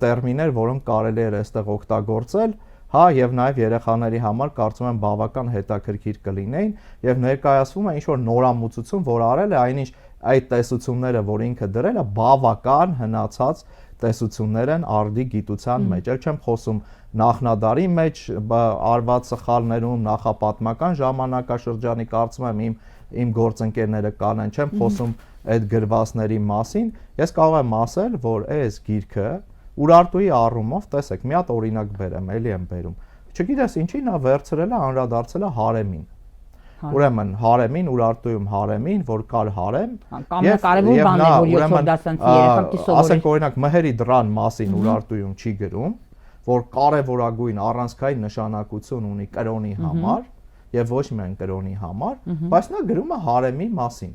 տերմիններ, որոնք կարելի է այստեղ օգտագործել, հա եւ նաեւ երեխաների համար կարծում եմ բավական հետաքրքիր կլինեին եւ ներկայացվում է ինչ որ նորամուծություն, որ արել է այնինչ այդ տեսությունները, որ ինքը դրել է, բավական հնացած տեսություններ են արդի գիտության մեջ։ Էլ չեմ խոսում նախնադարի մեջ արված սխալներում, նախապատմական ժամանակաշրջանի կարծում եմ իմ գործընկերները կանեն, չեմ խոսում այդ գրվածների մասին, ես կարող եմ ասել, որ այս գիրքը Urartu-ի առումով, տեսեք, մի հատ օրինակ բերեմ, էլի եմ բերում։ Չգիտես ինչի նա վերցրել է, անդրադարձել է հարեմին։ Ուրեմն հարեմին, Urartu-ում հարեմին, որ կար հարեմ, կարևոր բան է, որ 7-րդ դասանցի երեխան պիտի սովորի։ Ասենք օրինակ մհերի դրան մասին Urartu-ում չի գրում, որ կարևորագույն առանցքային նշանակություն ունի կրոնի համար եւ ոչ միայն կրոնի համար, բայց նա գրում է հարեմի մասին։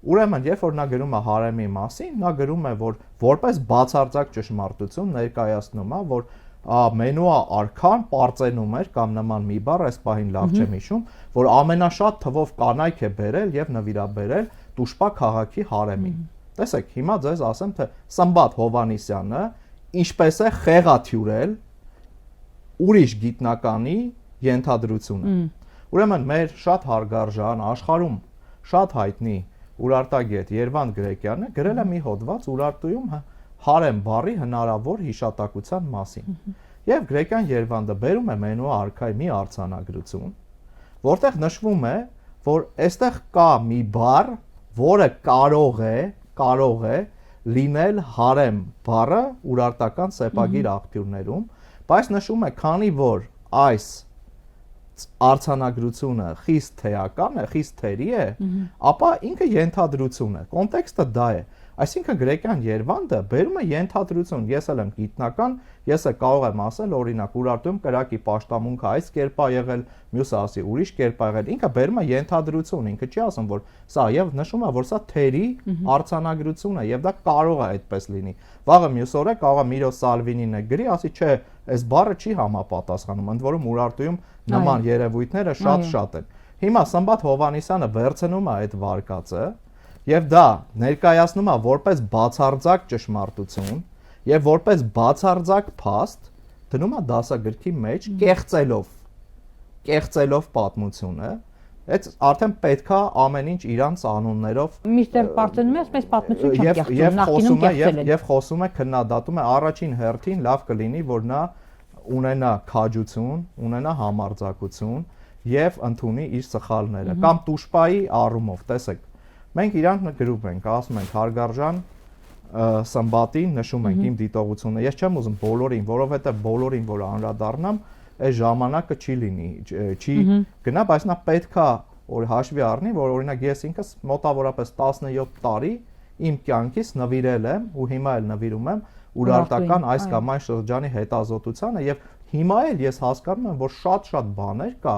Ուրեմն, երբ որ նա գրում է հարեմի մասին, նա գրում է, որ որպես բացարձակ ճշմարտություն ներկայացնում է, որ մենուա արքան պարծենում էր կամ նման մի բառ, այս պահին լավ չեմ հիշում, որ ամենաշատ թվով կանայք է բերել եւ նվիրաբերել Տուշպա քաղաքի հարեմին։ Տեսեք, հիմա ձեզ ասեմ, թե Սմբատ Հովանիսյանը ինչպես է խեղաթյուրել ուրիշ գիտնականի ենթադրությունը։ Ուրեմն մեր շատ հարգարժան աշխարհում շատ հայտնի Ուրարտագետ Երվանդ Գրեկյանը գրել է մի հոդված Urartu-ում հարեմ բառի հնարավոր հիշատակության մասին։ Եվ Գրեկյան Երվանդը բերում է մենուա արքայի մի արձանագրություն, որտեղ նշվում է, որ այստեղ կա մի բառ, որը կարող է լինել հարեմ բառը ուրարտական սեպագիր աղբյուրներում, բայց նշում է, քանի որ այս արձանագրությունը խիստ թեական է, խիստ թերի է, ապա ինքը ենթադրություն է, կոնտեքստը դա է, այսինքն Գրեկյան Երվանդը բերում է ենթադրություն, ես էլ եմ գիտնական, ես էլ կարող եմ ասել, օրինակ Urartu-ում կրակի պաշտամունքը այս կերպ է եղել, մյուսը ասի ուրիշ կերպ է եղել, ինքը բերում է ենթադրություն, ինքը չի ասում, որ սա եւ նշում է, որ սա թերի արձանագրություն է եւ դա կարող է այդպես լինի։ Վաղը մյուս օրը կարող է Միրո Սալվինին է գրի, ասի, չէ, այս բառը չի համապատասխանում, ընդ որում Urartu-ում նման երևույթները շատ են։ Հիմա Սմբատ Հովանիսյանը վերցնում է այդ վարկածը եւ դա ներկայացնում է որպես բացարձակ ճշմարտություն եւ որպես բացարձակ փաստ դնում է դասագրքի մեջ կեղծելով պատմությունը, այդ արդեն պետքա ամեն ինչ իրանց անուններով Միստր Պարտենում ասես պատմություն չեմ կեղծում, նախինում կեղծել են։ Եվ խոսում է, քննադատում է առաջին հերթին լավ կլինի, որ նա ունենա քաջություն, ունենա համարձակություն եւ ընդունի իր սխալները կամ Տուշպայի առումով, տեսեք, մենք իրան գրում ենք, ասում ենք հարգարժան Սմբատին նշում ենք իմ դիտողությունը, ես չեմ ուզում բոլորին, որովհետեւ բոլորին որ անդրադառնամ, այս ժամանակը չի լինի, չի գնա, բայց նա պետքա որ հաշվի առնի, որ օրինակ ես ինքս մոտավորապես 17 տարի իմ կյանքից նվիրել եմ ու հիմա էլ նվիրում եմ Urartakan այս կամ այն շրջանի հետազոտությանը եւ հիմա էլ ես հասկանում եմ, որ շատ բաներ կա,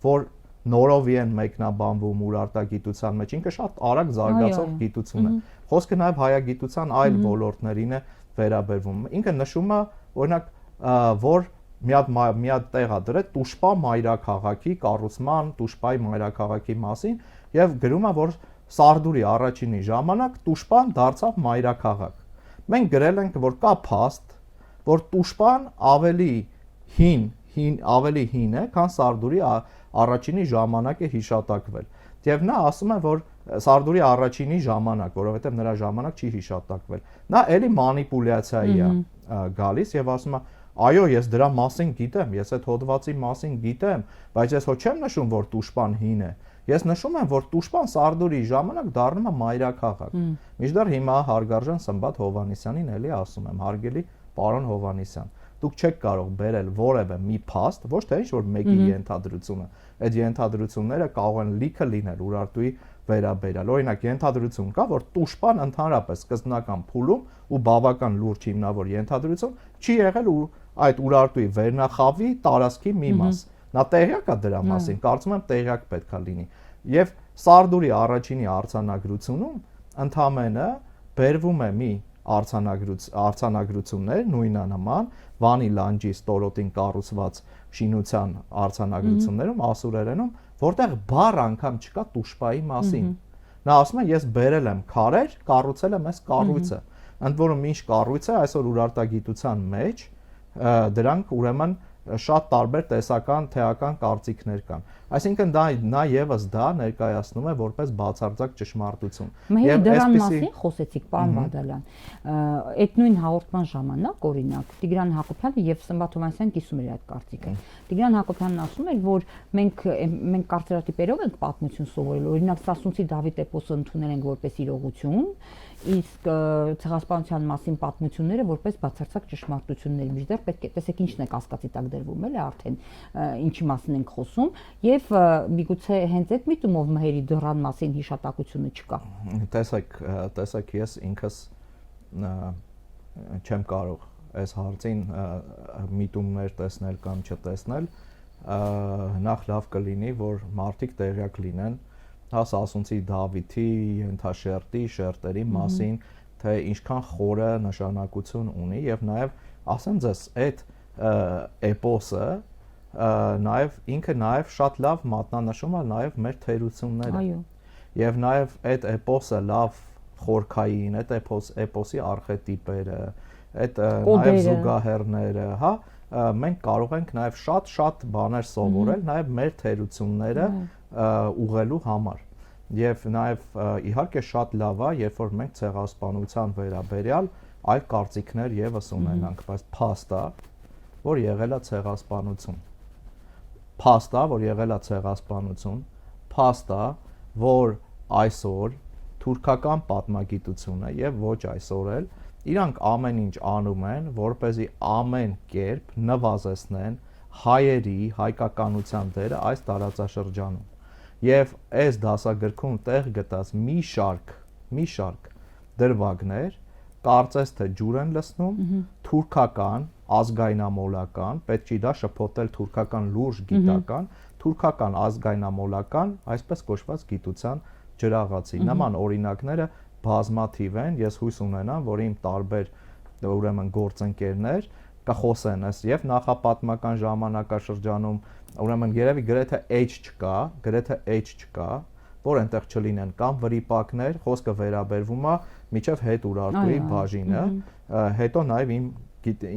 որ նորովի են մեկնաբանվում Urartագիտության մեջ, ինքը շատ արագ զարգացող գիտություն է։ Խոսքը նաեւ հայագիտության այլ ոլորտներին է վերաբերվում։ Ինքը նշում է, օրինակ, որ մի հատ տեղ է դրել Տուշպա մայրաքաղաքի կառուցման, Տուշպայի մայրաքաղաքի մասին եւ գրում է, որ Սարդուրի առաջինի ժամանակ Տուշպան դարձավ մայրաքաղաք։ Մենք գրել ենք, որ կա փաստ, որ Տուշպան ավելի հին է, քան Սարդուրի առաջինի ժամանակ է հիշատակվել։ Եվ նա ասում է, որ Սարդուրի առաջինի ժամանակ, որովհետև նրա ժամանակ չի հիշատակվել։ Նա էլի մանիպուլյացիայի է գալիս եւ ասում է, այո, ես դրա մասին գիտեմ, ես այդ հոդվածի մասին գիտեմ, բայց ես հո չեմ նշում, որ Տուշպան հին է։ Ես նշում եմ, որ Տուշպան Սարդուրի ժամանակ դառնում է մայրաքաղաք։ Մինչդեռ հիմա հարգարժան Սմբատ Հովանիսյանին էլի ասում եմ, հարգելի պարոն Հովանիսյան, դուք չեք կարող բերել որևէ մի փաստ, ոչ թե ինչ որ մեկի ենթադրությունը։ Այդ ենթադրությունները կարող են լիքը լինել Urartu-ի վերաբերյալ։ Օրինակ ենթադրություն կա, որ Տուշպան ընդհանրապես սկզբնական փուլում ու բավական լուրջ հիմնավոր ենթադրություն չի եղել այդ Urartu-ի վերնախավի տարածքի մի մաս։ Նա տեղյակ է դրա մասին, կարծում եմ տեղյակ պետքա լինի։ Եվ Սարդուրի առաջինի արձանագրությունում ընդամենը բերվում է մի արձանագրություններ նույնանման Վանի լանջի ստորոտին կառուցված շինության արձանագրություններում ասուրերենում, որտեղ բառ անգամ չկա Տուշպայի մասին։ Նա ասում է, ես բերել եմ քարեր, կառուցել եմ այս կառույցը։ Ընդ որում ինչ կառույց է, այսօր Urartագիտության մեջ դրանք ուրեմն շատ տարբեր տեսական թեական կարծիքներ կան։ Այսինքն նա եւս դա ներկայացնում է որպես բացարձակ ճշմարտություն։ Մենք դրան մասին խոսեցիք, պարոն Բադալյան։ Այդ նույն հաղորդման ժամանակ, օրինակ, Տիգրան Հակոբյանը եւ Սմբատ Հովհաննիսյանը կիսում էր այդ կարծիքը։ Տիգրան Հակոբյանն ասում էր, որ մենք կարծրատիպերով ենք պատմություն սովորել, օրինակ Սասունցի Դավիթ էպոսը ընդունել ենք որպես իրողություն, իսկ ցեղասպանության մասին պատմությունները որպես բացարձակ ճշմարտություններ։ Միջդեռ պետք է տեսեք ինչն է կասկածի տակ դրվում, էլի արդեն ինչի մասին ենք խոսում, եւ միգուցե հենց այդ միտումով մհերի դռան մասին հիշատակությունը չկա։ Տեսեք, ես ինքս չեմ կարող այս հարցին միտումներ տեսնել կամ չտեսնել, նախ լավ կլինի, որ մարդիկ տեղյակ լինեն Սասունցի Դավիթի ենթաշերտի շերտերի մասին, թե ինչքան խորը նշանակություն ունի եւ նաեւ ասեմ ձեզ այդ էպոսը նաեւ ինքը նաեւ շատ լավ մատնանշում է նաեւ մեր թերությունները։ Այո։ Եվ նաեւ այդ էպոսը լավ խորքային, այդ էպոսի արխետիպերը, այդ նաեւ զուգահեռները, հա, մենք կարող ենք նաեւ շատ բաներ սովորել նաեւ մեր թերությունները ուղղելու համար։ Եվ նաև իհարկե շատ լավ է, երբ որ մենք ցեղասպանության վերաբերյալ այլ կարծիքներ եւս ունենանք, բայց փաստ է, որ եղել է ցեղասպանություն։ Փաստ է, որ եղել է ցեղասպանություն, փաստ է, որ այսօր թուրքական պատմագիտությունը եւ ոչ այսօր էլ իրանք ամեն ինչ անում են, որպեսզի ամեն կերպ նվազեցնեն հայերի հայկականության դերը այս տարածաշրջանում։ Եվ այս դասագրքում տեղ գտած մի շարք դրվագներ կարծես թե ջուր են լցնում թուրքական ազգայնամոլական, պետք չի դա շփոթել թուրքական լուրջ գիտական, թուրքական ազգայնամոլական, այսպես կոչված գիտության ջրաղացի։ Նման օրինակները բազմաթիվ են, ես հույս ունենամ, որ իմ տարբեր ուրեմն գործընկերներ կխոսեն այս եւ նախապատմական ժամանակաշրջանում ուրեմն երևի գրեթե H չկա, որ այնտեղ չլինեն կամ վրիպակներ, խոսքը վերաբերվում է միջև հետ Ուրարտուի բաժինը, հետո նաեւ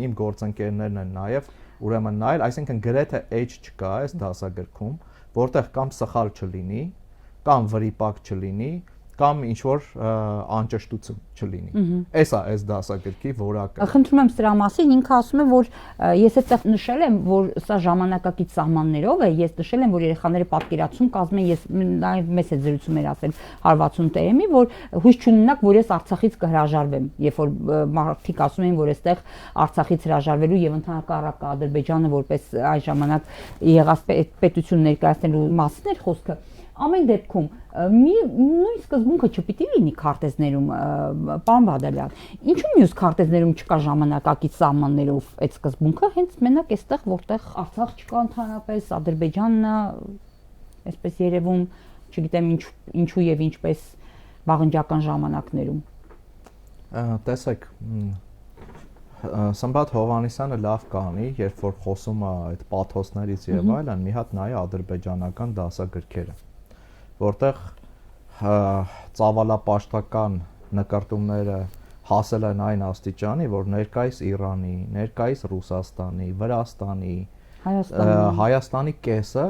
իմ գործընկերներն են նաեւ ուրեմն նայել, այսինքն գրեթե H չկա այս դասագրքում, որտեղ կամ սխալ չլինի, կամ վրիպակ չլինի, կամ ինչ որ անճշտություն չլինի։ Էս է այս դասագրքի որակը։ Խնդրում եմ սրա մասին, ինքը ասում է, որ ես այդտեղ նշել եմ, որ սա ժամանակակից սահմաններով է, ես նշել եմ, որ երեխաները պատկերացում կազմեն, ես նաև մեծ է զրուցում էր ասել Հարվածուն Տերեմի, որ հույս չունենաք, որ ես Արցախից կհրաժարվեմ, երբ որ մարդիկ ասում են, որ այստեղ Արցախից հրաժարվելու եւ ընդհանրապես Ադրբեջանը որպես այն ժամանակ եղած պետություն ներկայացնելու մասին էր խոսքը։ Ամեն դեպքում նույն սկզբունքը չպիտի լինի քարտեզներում, պարոն Բադալյան։ Ինչու մյուս քարտեզներում չկա ժամանակակից սահմաններով այդ սկզբունքը, հենց մենակ այստեղ, որտեղ Արցախ չկա ընդհանրապես, Ադրբեջանն է, այսպես երևում, չգիտեմ ինչու եւ ինչպես վաղնջական ժամանակներում։ Տեսեք, Սմբատ Հովհաննիսյանը լավ կանի, երբ որ խոսում է այդ պաթոսներից եւ այլն, մի հատ նայ ադրբեջանական դասագրքերը, որտեղ ծավալապաշտական նկարտումները հասել են այն աստիճանի, որ ներկայիս Իրանի, ներկայիս Ռուսաստանի, Վրաստանի, Հայաստանի կեսը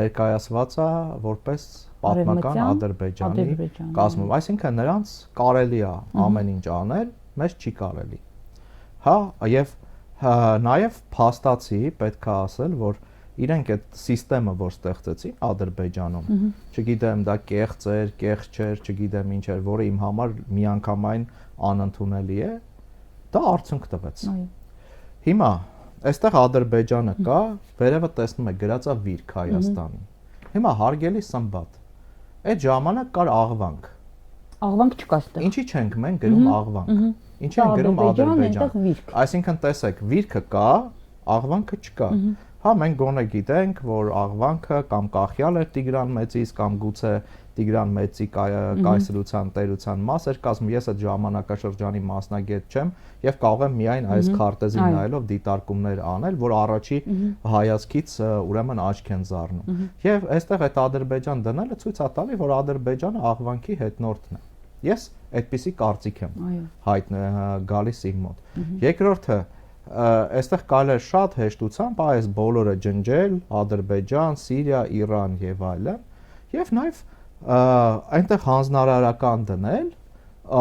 ներկայացված է որպես պատմական Ադրբեջանի կազմում, այսինքն նրանց կարելի է ամեն ինչ անել, մեզ չի կարելի։ Հա, եւ նաեւ փաստացի պետք է ասել, որ իրենք այդ համակարգը, որ ստեղծեցին Ադրբեջանում, չգիտեմ, դա կեղծ էր, կեղծ չէր, չգիտեմ ինչ էր, որը իմ համար միանգամայն անընդունելի է, դա արդյունք տվեց։ Հիմա այստեղ Ադրբեջանը կա, վերևը տեսնում եք գրած է Վիրք Հայաստանի։ Հիմա հարգելի Սմբատ, այդ ժամանակ կար աղվանք։ Աղվանք չկա այստեղ։ Ինչի չենք մենք գրում աղվանք։ Ինչի են գրում Ադրբեջան։ Այսինքն տեսեք, Վիրքը կա, աղվանքը չկա։ Հա, մենք գոնե գիտենք, որ աղվանքը կամ կախյալ էր Տիգրան Մեծից, կամ գուցե Տիգրան Մեծի կայսրության տերության մաս էր կազմում, ես այդ ժամանակաշրջանի մասնագետ չեմ եւ կարող եմ միայն այս քարտեզին նայելով դիտարկումներ անել, որ առաջի հայացքից ուրեմն աչք են զարնում։ Եվ այստեղ այդ Ադրբեջան դնելը ցույց է տալի, որ Ադրբեջանը աղվանքի հետնորդն է։ Ես այդպիսի կարծիք եմ գալիս իմ մոտ։ Երկրորդը այստեղ կարելի է շատ հեշտությամբ այս բոլորը ջնջել Ադրբեջան, Սիրիա, Իրան եւ այլն եւ նաեւ այնտեղ հանձնարարական դնել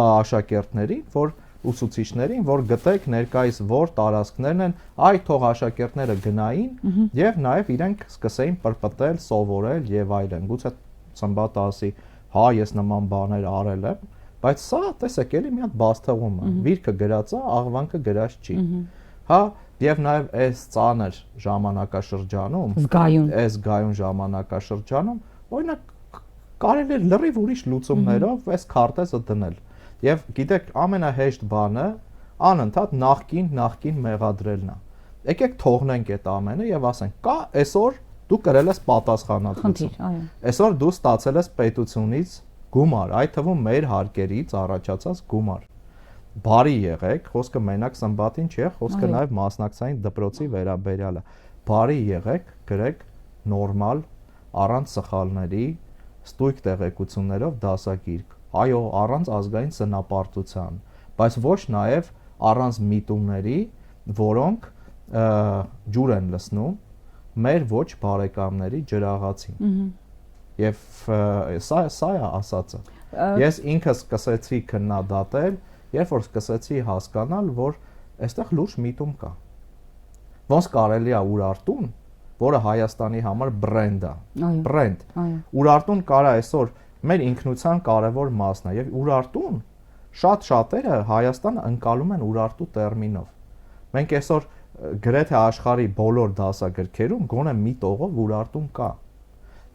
աշակերտներին, որ ուսուցիչներին, որ գտեք ներկայիս որ տարածքներն են, այ թող աշակերտները գնային եւ նաեւ իրենք սկսեին պրպտել, սովորել եւ այլն։ Գուցե Սմբատը ասի, հա, ես նման բաներ արել եմ, բայց սա տեսեք էլի մի հատ բացթողում է։ Վիրքը գրած է, աղվանքը գրած չի։ Հա, եւ նաեւ այս ծանր ժամանակաշրջանում, զգայուն ժամանակաշրջանում, օրինակ կարելի է լրիվ ուրիշ լուծումներով այս քարտեզը դնել։ Եվ գիտեք, ամենահեշտ բանը անընդհատ նախքին մեղադրելն է։ Եկեք թողնենք այդ ամենը եւ ասենք, կա այսօր դու կրել ես պատասխանատվություն։ Այսօր դու ստացել ես պետությունից գումար, այդ թվում մեր հարկերից առաջացած գումար։ Բարի եղեք, խոսքը մենակ Սմբատին չէ, խոսքը նաեւ մասնակցային դպրոցի վերաբերյալ է։ Բարի եղեք, գրեք նորմալ, առանց սխալների, ստույգ տեղեկություններով դասագիրք։ Այո, առանց ազգային սնապարտության, բայց ոչ նաև առանց միտումների, որոնք ջուր են լցնում մեր ոչ բարեկամների ջրաղացին։ Եվ սա է ասածը։ Ես ինքս սկսեցի քննադատել, երբ որ սկսեցի հասկանալ, որ այստեղ լուրջ միտում կա։ Ոնց կարելի է Ուրարտուն, որը Հայաստանի համար բրենդ է, բրենդ։ Ուրարտուն կարա այսօր մեր ինքնության կարևոր մասն է եւ Ուրարտուն շատ-շատերը Հայաստանը ընկալում են Ուրարտու տերմինով։ Մենք այսօր գրեթե աշխարհի բոլոր դասագրքերում գոնե մի տողով Ուրարտուն կա։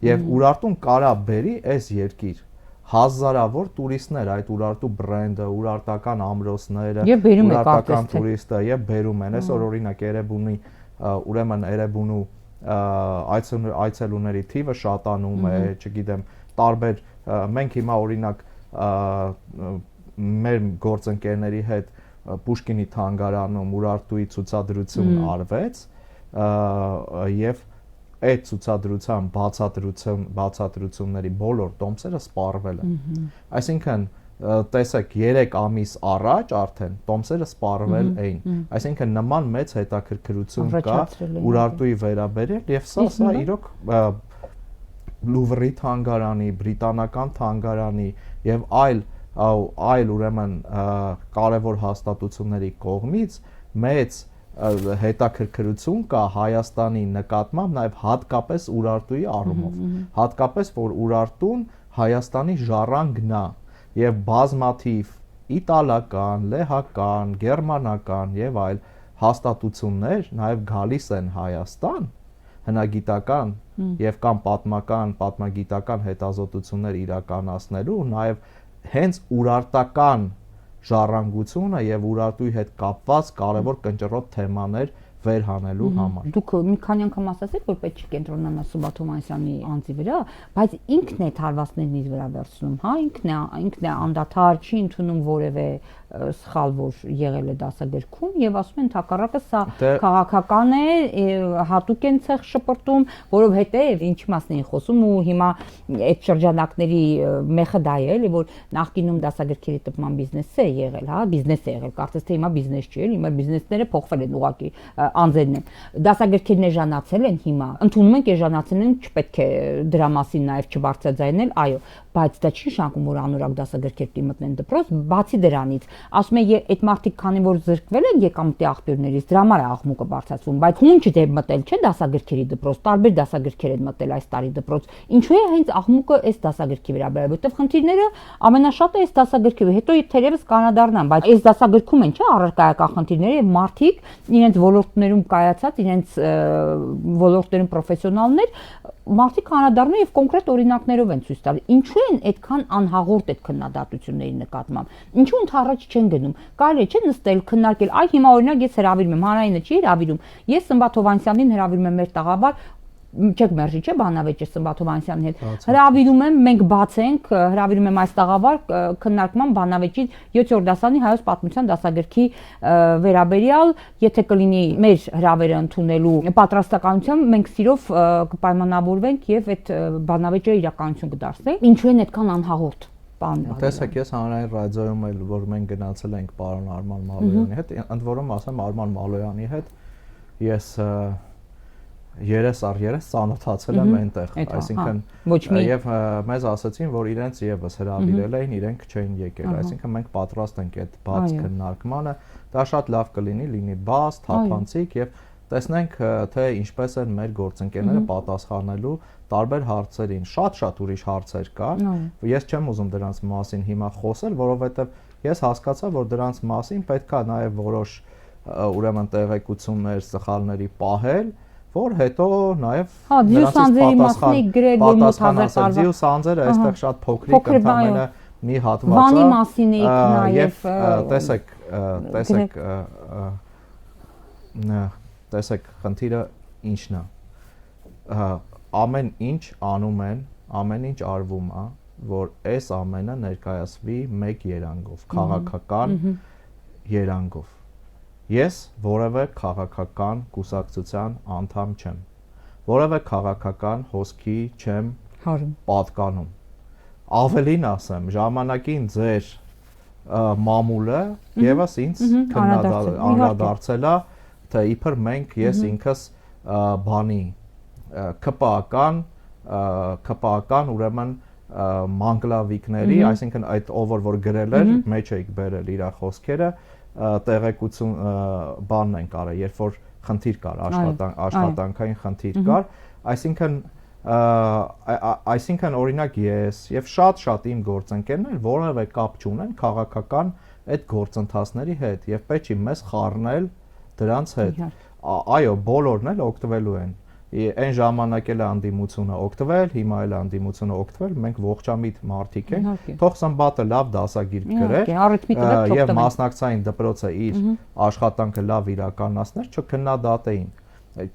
Եվ Ուրարտուն կարա բերի այս երկիր հազարավոր տուրիստներ, այդ Ուրարտու բրենդը, ուրարտական ամրոցները, ուրարտական տուրիստը եւ բերում են։ Այսօր օրինակ Էրեբունի, ուրեմն Էրեբունու այցելուների թիվը շատանում է, չգիտեմ, տարբեր մենք հիմա օրինակ մեր գործընկերների հետ Պուշկինի թանգարանում Ուրարտուի ցուցադրություն արվեց եւ այդ ցուցադրության բացատրությունների բոլոր տոմսերը սպառվել են։ Այսինքն տեսեք 3 ամիս առաջ արդեն տոմսերը սպառվել էին։ Այսինքն նման մեծ հետաքրքրություն կա Ուրարտուի վերաբերյալ եւ սա իրոք Լուվրի թանգարանի, բրիտանական թանգարանի եւ այլ ուրեմն կարևոր հաստատությունների կողմից մեծ հետաքրքրություն կա Հայաստանի նկատմամբ նաեւ հատկապես Ուրարտուի առումով, հատկապես որ Ուրարտուն Հայաստանի ժառանգն է եւ բազմաթիվ իտալական, լեհական, գերմանական եւ այլ հաստատություններ նաեւ գալիս են Հայաստան հնագիտական եւ կամ պատմագիտական հետազոտություններ իրականացնելու նաեւ հենց ուրարտական ժառանգությունը եւ Ուրարտուի հետ կապված կարևոր կնճռոտ թեմաներ վերհանելու համար։ Դուք մի քանի անգամ ասացիք, որ պետք չի կենտրոնանալ Սմբատ Հովհաննիսյանի անձի վրա, բայց ինքն է հարվածներն իր վրա վերցնում, հա, ինքն է անդադար, չի ընդունում որևէ սխալ, որ եղել է դասագրքում եւ ասում են հակառակը սա քաղաքական է, հատուկ են ցեղ շպրտում, որովհետեւ ինչի մասն էին խոսում ու հիմա այդ շրջանակների մեխը դա է, էլի որ նախկինում դասագրքերի տպման բիզնեսը է եղել, հա, բիզնես է եղել, կարծես թե հիմա բիզնես չի, էլի, հիմա բիզնեսները փոխվել են ուղղակի անձերն են։ Դասագրքերն էժանացել են հիմա, ընդունում ենք էժանացել են, չպետք է դրա մասին նաեւ չբարձրաձայնել, այո, բայց դա չի նշանակում, որ անորակ դասագրքեր պիտի մտնեն դպրոց, բացի դրանից ասում են այդ մարդիկ քանի որ զրկվել են եկամտի աղբյուրներից դրա համար է աղմուկը բարձրացվում, բայց հունչ դե մտել չէ դասագրքերի դպրոց, տարբեր դասագրքեր են մտել այս տարի դպրոց, ինչու է հենց աղմուկը այս դասագրքի վրա բերել, որտեղ խնդիրները ամենաշատը այս դասագրքի, հետո թերևս կանադառնան, բայց այս դասագրքում են չէ առարկայական խնդիրները եւ մարդիկ իրենց ոլորտներում կայացած, իրենց ոլորտներում պրոֆեսիոնալներ մարդիկ կանադառնան եւ կոնկրետ օրինակներով են ցույց տալի, ինչու են այդքան անհաղորդ այդ քննադատությունների նկատմամբ, ինչու ընդառաջ չեն գնում, կարելի չէ նստել քննարկել, այ հիմա օրինակ ես հրավիրում եմ, հանրայինը չի հրավիրում, ես Սմբատ Հովհաննիսյանին հրավիրում եմ մեր տաղավար, չեք մերժի չէ բանավեճը Սմբատ Հովհաննիսյանի հետ, հրավիրում եմ, մենք բացենք, հրավիրում եմ այս տաղավար քննարկման բանավեճի 7-րդ դասարանի հայոց պատմության դասագրքի վերաբերյալ, եթե կլինի մեր հրավերը ընդունելու պատրաստականությամբ, մենք սիրով կպայմանավորվենք եւ այդ բանավեճը իրականություն կդարձնենք, ինչու են այդքան անհաղորդ Տեսեք, ես հանրային ռադիոյում էլ որ մենք գնացել ենք պարոն Արման Մալոյանի հետ, ընդ որում ասեմ Արման Մալոյանի հետ ես 30/30 ծանոթացել եմ այնտեղ, այսինքն եւ մեզ ասացին, որ իրենց եւս հրավիրել էին, իրենք չէին եկել, այսինքն մենք պատրաստ ենք այդ բաց քննարկմանը, դա շատ լավ կլինի բաց, թափանցիկ եւ տեսնենք թե ինչպես են մեր գործընկերները պատասխանելու տարբեր հարցերին, շատ ուրիշ հարցեր կան, ես չեմ ուզում դրանց մասին հիմա խոսել, որովհետեւ ես հասկացա, որ դրանց մասին պետքա նաեւ որոշ ուրեմն տեղեկություններ, սխալների պահել, որ հետո նաեւ պատասխանասեր ձիու սանձերը այստեղ շատ փոքրիկ ընդամենը մի հատված է։ Վանի մասին էիք նաեւ տեսեք, խնդիրը ինչն է։ Ամեն ինչ անում են, ամեն ինչ արվում է, որ այս ամենը ներկայացվի մեկ երանգով, քաղաքական երանգով։ Ես որևէ քաղաքական կուսակցության անդամ չեմ։ Որևէ քաղաքական հոսքի չեմ պատկանում։ Ավելին ասեմ, ժամանակին ձեր մամուլը եւս ինձ անդրադարձել է, թե իբր մենք ես ինքս բանի ԿՊԱ-ական ուրեմն մանգլավիկների, այսինքն այդ ով որ գրել էր, մեջ էիք բերել իր խոսքերը, տեղեկություն բանն են կարել, երբ որ խնդիր կար, աշխատանքային խնդիր կար, այսինքն օրինակ ես եւ շատ իմ գործընկերներ որևէ կապ չունեն քաղաքական այդ գործընթացների հետ եւ պետք չի մեզ խառնել դրանց հետ։ Այո, բոլորն էլ օգտվելու են։ Այն ժամանակ էլ անդիմությունը օգտվել, հիմա էլ անդիմությունը օգտվել, մենք ողջամիտ մարդիկ ենք։ Թող Սմբատը լավ դասագիր գրեր եւ մասնակցային դպրոցը իր աշխատանքը լավ իրականացներ, չքննադատեին։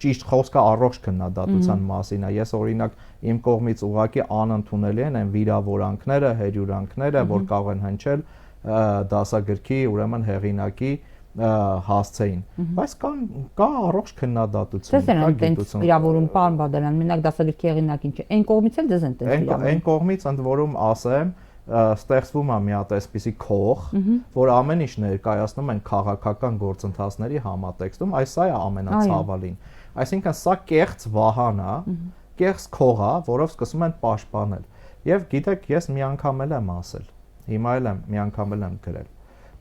Ճիշտ խոսքը առողջ քննադատության մասին է։ Ես օրինակ իմ կողմից ուղղակի անընդունելի են այն վիրավորանքները, հերյուրանքները, որ կարող են հնչել դասագրքի, ուրեմն հեղինակի հասցեին, բայց կա առողջ քննադատություն, կա գիտություն։ Իրավորում պարոն Բադալյան, մենակ դասագրքի հեղինակին չէ, այն կողմից էլ դες են տես իրավորում։ Այն կողմից ընդ որում ասեմ, ստեղծվում է մի հատ այսպիսի քող, որ ամեն ինչ ներկայացնում են քաղաքական գործընթացների համատեքստում, սա է ամենացավալին։ Այսինքն սա կեղծ վահան է, կեղծ քող է, որով սկսում են պաշտպանել։ Եվ գիտեք, ես մի անգամ էլ եմ ասել, հիմա էլ եմ մի անգամ էլ եմ գրել։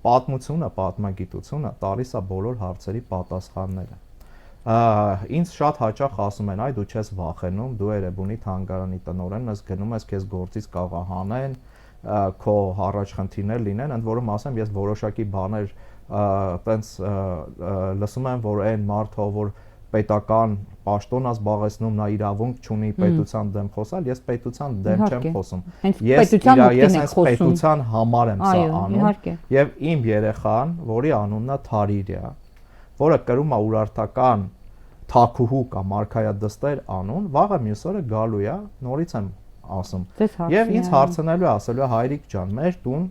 Պատմությունը, պատմագիտությունը տալիս է բոլոր հարցերի պատասխանները։ Ինձ շատ հաճախ ասում են, այ դու չես վախենում, դու Էրեբունի թանգարանի տնօրենն ես, գնում ես քեզ գործից կարող հանեն, քո առաջ խնդիրներ լինեն, ընդ որում ասեմ, ես որոշակի բաներ տենց լսում եմ, որ այն մարդը, որ պետական պաշտոն է զբաղեցնում, նա իրավունք չունի պետության դեմ խոսալ, ես պետության դեմ չեմ խոսում։ Ես պետության համար եմ սա անում, եւ իմ երեխան, որի անունն է Թարիրիա, որը կրում է Ուրարտական թաքուհու կամ արքայադստեր անուն, վաղը մյուս օրը գալու է, նորից եմ ասում։ Եվ ինձ հարցնելու է, ասելու է հայրիկ ջան, մեր տուն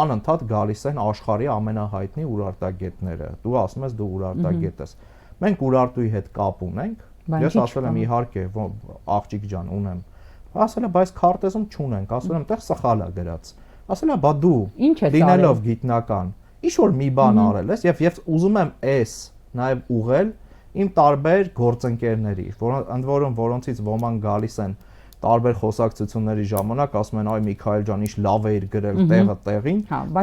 անընդհատ գալիս են աշխարհի ամենահայտնի ուրարտագետները։ Դու ասում ես դու ուրարտագետ ես։ Մենք Ուրարտուի հետ կապ ունենք, ես ասել եմ իհարկե, աղջիկ ջան, ունեմ։ Ասել է, բայց քարտեզում չունենք, ասել եմ, տեղ սխալ է գրած։ Ասել է, բա դու լինելով գիտնական, ինչ որ մի բան արել ես եւ ուզում եմ էս նաեւ ուղղել իմ տարբեր գործընկերների, ընդ որում որոնցից ոմանք գալիս են տարբեր խոսակցությունների ժամանակ, ասում են, այ Միքայել ջան, ինչ լավ է իր գրել տեղը տեղին,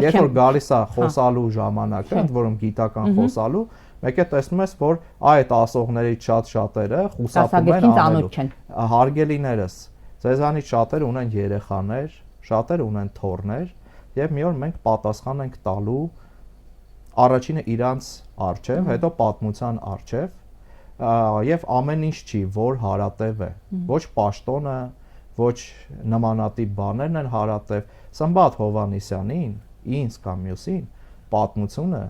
երբ որ գալիս է խոսալու ժամանակը, ընդ որում գիտական խոսալու, մեկ է տեսնում ես, որ այդ ասողներից շատ-շատերը խուսափում են անելու։ Հարգելիներս, ձեզանից շատերը ունեն երեխաներ, շատերը ունեն թոռներ, եւ մի օր մենք պատասխան ենք տալու առաջինը իրանց արչեւ, հետո պատմության արչեւ, եւ ամեն ինչ չի, որ հարատև է։ Ոչ պաշտոնը, ոչ նմանատիպ բաներն են հարատև։ Սմբատ Հովանեսյանին, ինձ կամ մյուսին պատմությունը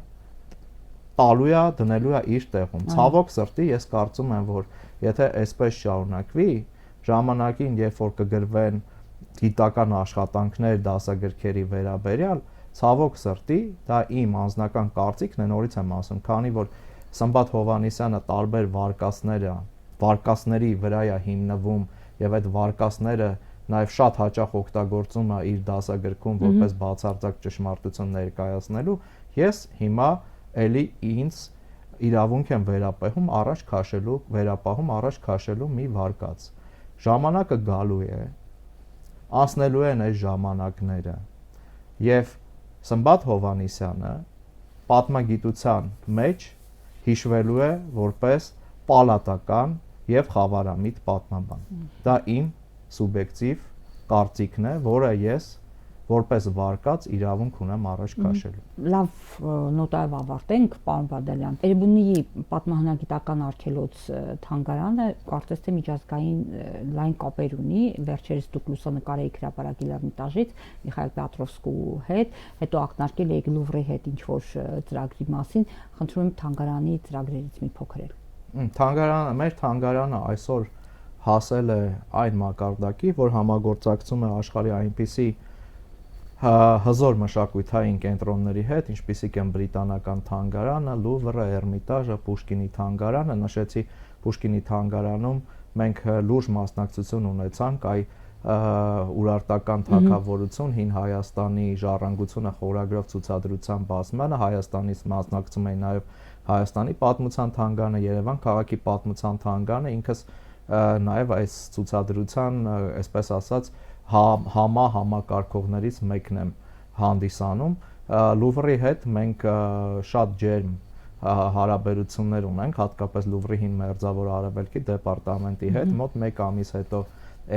տալու է, դնելու է իր տեղում։ Ցավոք սրտի ես կարծում եմ, որ եթե այսպես շարունակվի, ժամանակին, երբ որ կգրվեն գիտական աշխատանքներ դասագրքերի վերաբերյալ, ցավոք սրտի, դա իմ անձնական կարծիքն է, նորից եմ ասում, քանի որ Սմբատ Հովանեսյանը տարբեր վարկածների վրա է հիմնվում եւ այդ վարկածները նաև շատ հաճախ օգտագործում է իր դասագրքում որպես բացարձակ ճշմարտություն ներկայացնելու, ես հիմա էլի ինձ իրավունք եմ վերապահում առաջ քաշելու մի վարկած։ Ժամանակը գալու է, անցնելու են այս ժամանակները, եւ Սմբատ Հովհաննիսյանը պատմագիտության մեջ հիշվելու է որպես պալատական եւ խավարամիտ պատմաբան։ Դա իմ սուբյեկտիվ կարծիքն է, որը ես որպես վարկած իրավունք ունեմ առաջ քաշելու։ Լավ նոտայով ավարտենք, պարոն Բադալյան։ Էրեբունիի պատմահնագիտական արգելոց թանգարանը կարծես թե միջազգային լայն կապեր ունի, վերջերս դուք լուսանկար եք հրապարակել Էրմիտաժից Միխայել Պետրովսկու հետ, հետո ակնարկել եք Լուվրի հետ ինչ-որ ծրագրի մասին, խնդրում եմ թանգարանի ծրագրերից մի փոքր մեր թանգարանը այսօր հասել է այն մակարդակի, որ համագործակցում է աշխարհի այնպիսի հզոր մշակութային կենտրոնների հետ, ինչպիսիք են Բրիտանական թանգարանը, Լուվրը, Էրմիտաժը, Պուշկինի թանգարանը, նշեցի Պուշկինի թանգարանում մենք լուրջ մասնակցություն ունեցանք ուրարտական թագավորություն հին Հայաստանի ժառանգությունը խորագրով ցուցադրության բացմանը, Հայաստանից մասնակցում էին նաև Հայաստանի պատմության թանգարանը, Երևան քաղաքի պատմության թանգարանը, ինքս նաև այս ցուցադրության, այսպես ասած, համակարգողներից մեկն եմ հանդիսանում։ Լուվրի հետ մենք շատ ջերմ հարաբերություններ ունենք, հատկապես Լուվրի հին մերձավոր արևելքի դեպարտամենտի հետ, մոտ 1 ամիս հետո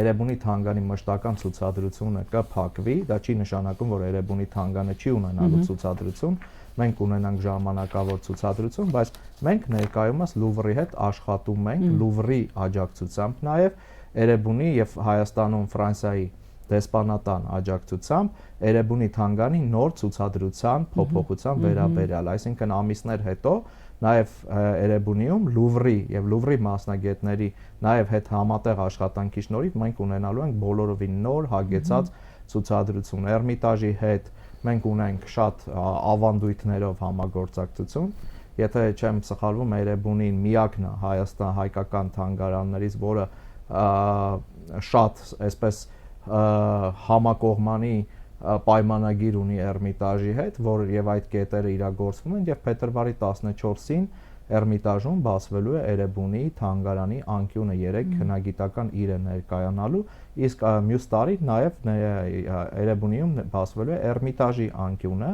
Էրեբունի թանգարանի մշտական ցուցադրությունը կփակվի, դա չի նշանակում, որ Էրեբունի թանգարանը չի ունենալու ցուցադրություն, մենք ունենանք ժամանակավոր ցուցադրություն, բայց մենք ներկայումս Լուվրի հետ աշխատում ենք, Լուվրի աջակցությամբ նաև Էրեբունի եւ Հայաստանում Ֆրանսիայի դեսպանատան աջակցությամբ Էրեբունի թանգարանի նոր ցուցադրության փոփոխության վերաբերյալ, այսինքն ամիսներ հետո նաև Էրեբունիում Լուվրի եւ Լուվրի մասնագետների նաև հետ համատեղ աշխատանքի շնորհիվ մենք ունենալու ենք բոլորովին նոր հագեցած ցուցադրություն։ Էրմիտաժի հետ մենք ունենք շատ ավանդույթներով համագործակցություն, եթե չեմ սխալվում, Էրեբունին միակն է հայկական թանգարաններից, որը շատ այսպես համակողմանի պայմանագիր ունի Էրմիտաժի հետ, որ եւ այդ կետերը իրագործվում են եւ փետրվարի 14-ին Էրմիտաժում բացվելու է Էրեբունի թանգարանի անկյունը 3 հնագիտական իրը ներկայանալու, իսկ մյուս տարի նաեւ Էրեբունիում բացվելու է Էրմիտաժի անկյունը,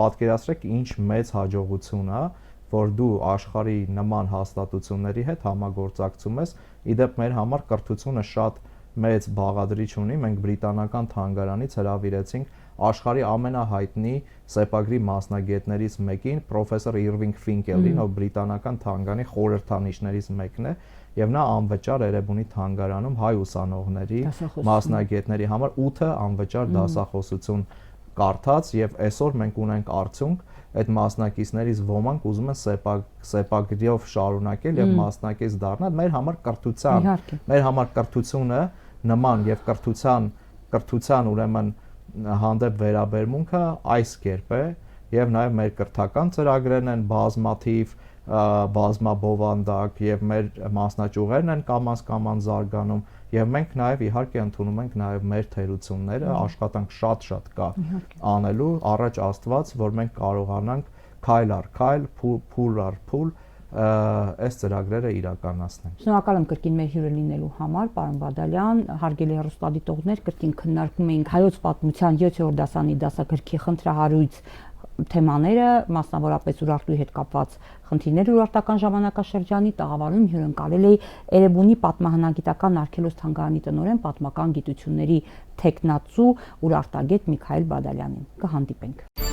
պատկերացրեք ինչ մեծ հաջողություն է, որ դու աշխարհի նման հաստատությունների հետ համագործակցում ես, իդեպ մեր համար կրթությունը շատ մեծ բաղադրիչ ունի, մենք բրիտանական թանգարանից հրավիրեցինք աշխարհի ամենահայտնի սեպագրի մասնագետներից մեկին, պրոֆեսոր Իրվինգ Ֆինկելին, ով բրիտանական թանգարանի խորհրդանիշներից մեկն է, եւ նա անվճար Էրեբունի թանգարանում հայ ուսանողների, մասնագետների համար 8 անվճար դասախոսություն կարդաց եւ այսօր մենք ունենք արդյունք, այդ մասնակիցներից ոմանք ուզում են սեպագրով շարունակել եւ մասնակից դառնալ, մեր համար կրթությունը նման եւ կրթության ուրեմն հանդեպ վերաբերմունքը այս կերպ է եւ նաեւ մեր կրթական ծրագրերն են բազմաթիվ, բազմաբովանդակ եւ մեր մասնաճյուղերն են կամաց զարգանում եւ մենք նաեւ իհարկե ընդունում ենք նաեւ մեր թերությունները, աշխատանք շատ կա անելու, առաջ Աստված, որ մենք կարողանանք քայլ առ քայլ, փուլ առ փուլ այս ծրագրերը իրականացնենք։ Շնորհակալ եմ կրկին մեր հյուրը լինելու համար, պարոն Բադալյան, հարգելի հեռուստադիտողներ, կրկին քննարկում էինք հայոց պատմության 7-րդ դասանի դասագրքի խնդրահարույց թեմաները, մասնավորապես Ուրարտուի հետ կապված խնդիրները ուրարտական ժամանակաշրջանի տաղավարում հյուրընկալել էի Էրեբունի պատմահնագիտական արգելոց թանգարանի տնօրեն պատմական գիտությունների թեկնածու Ուրարտագետ Միքայել Բադալյանին։ Կհանդիպենք։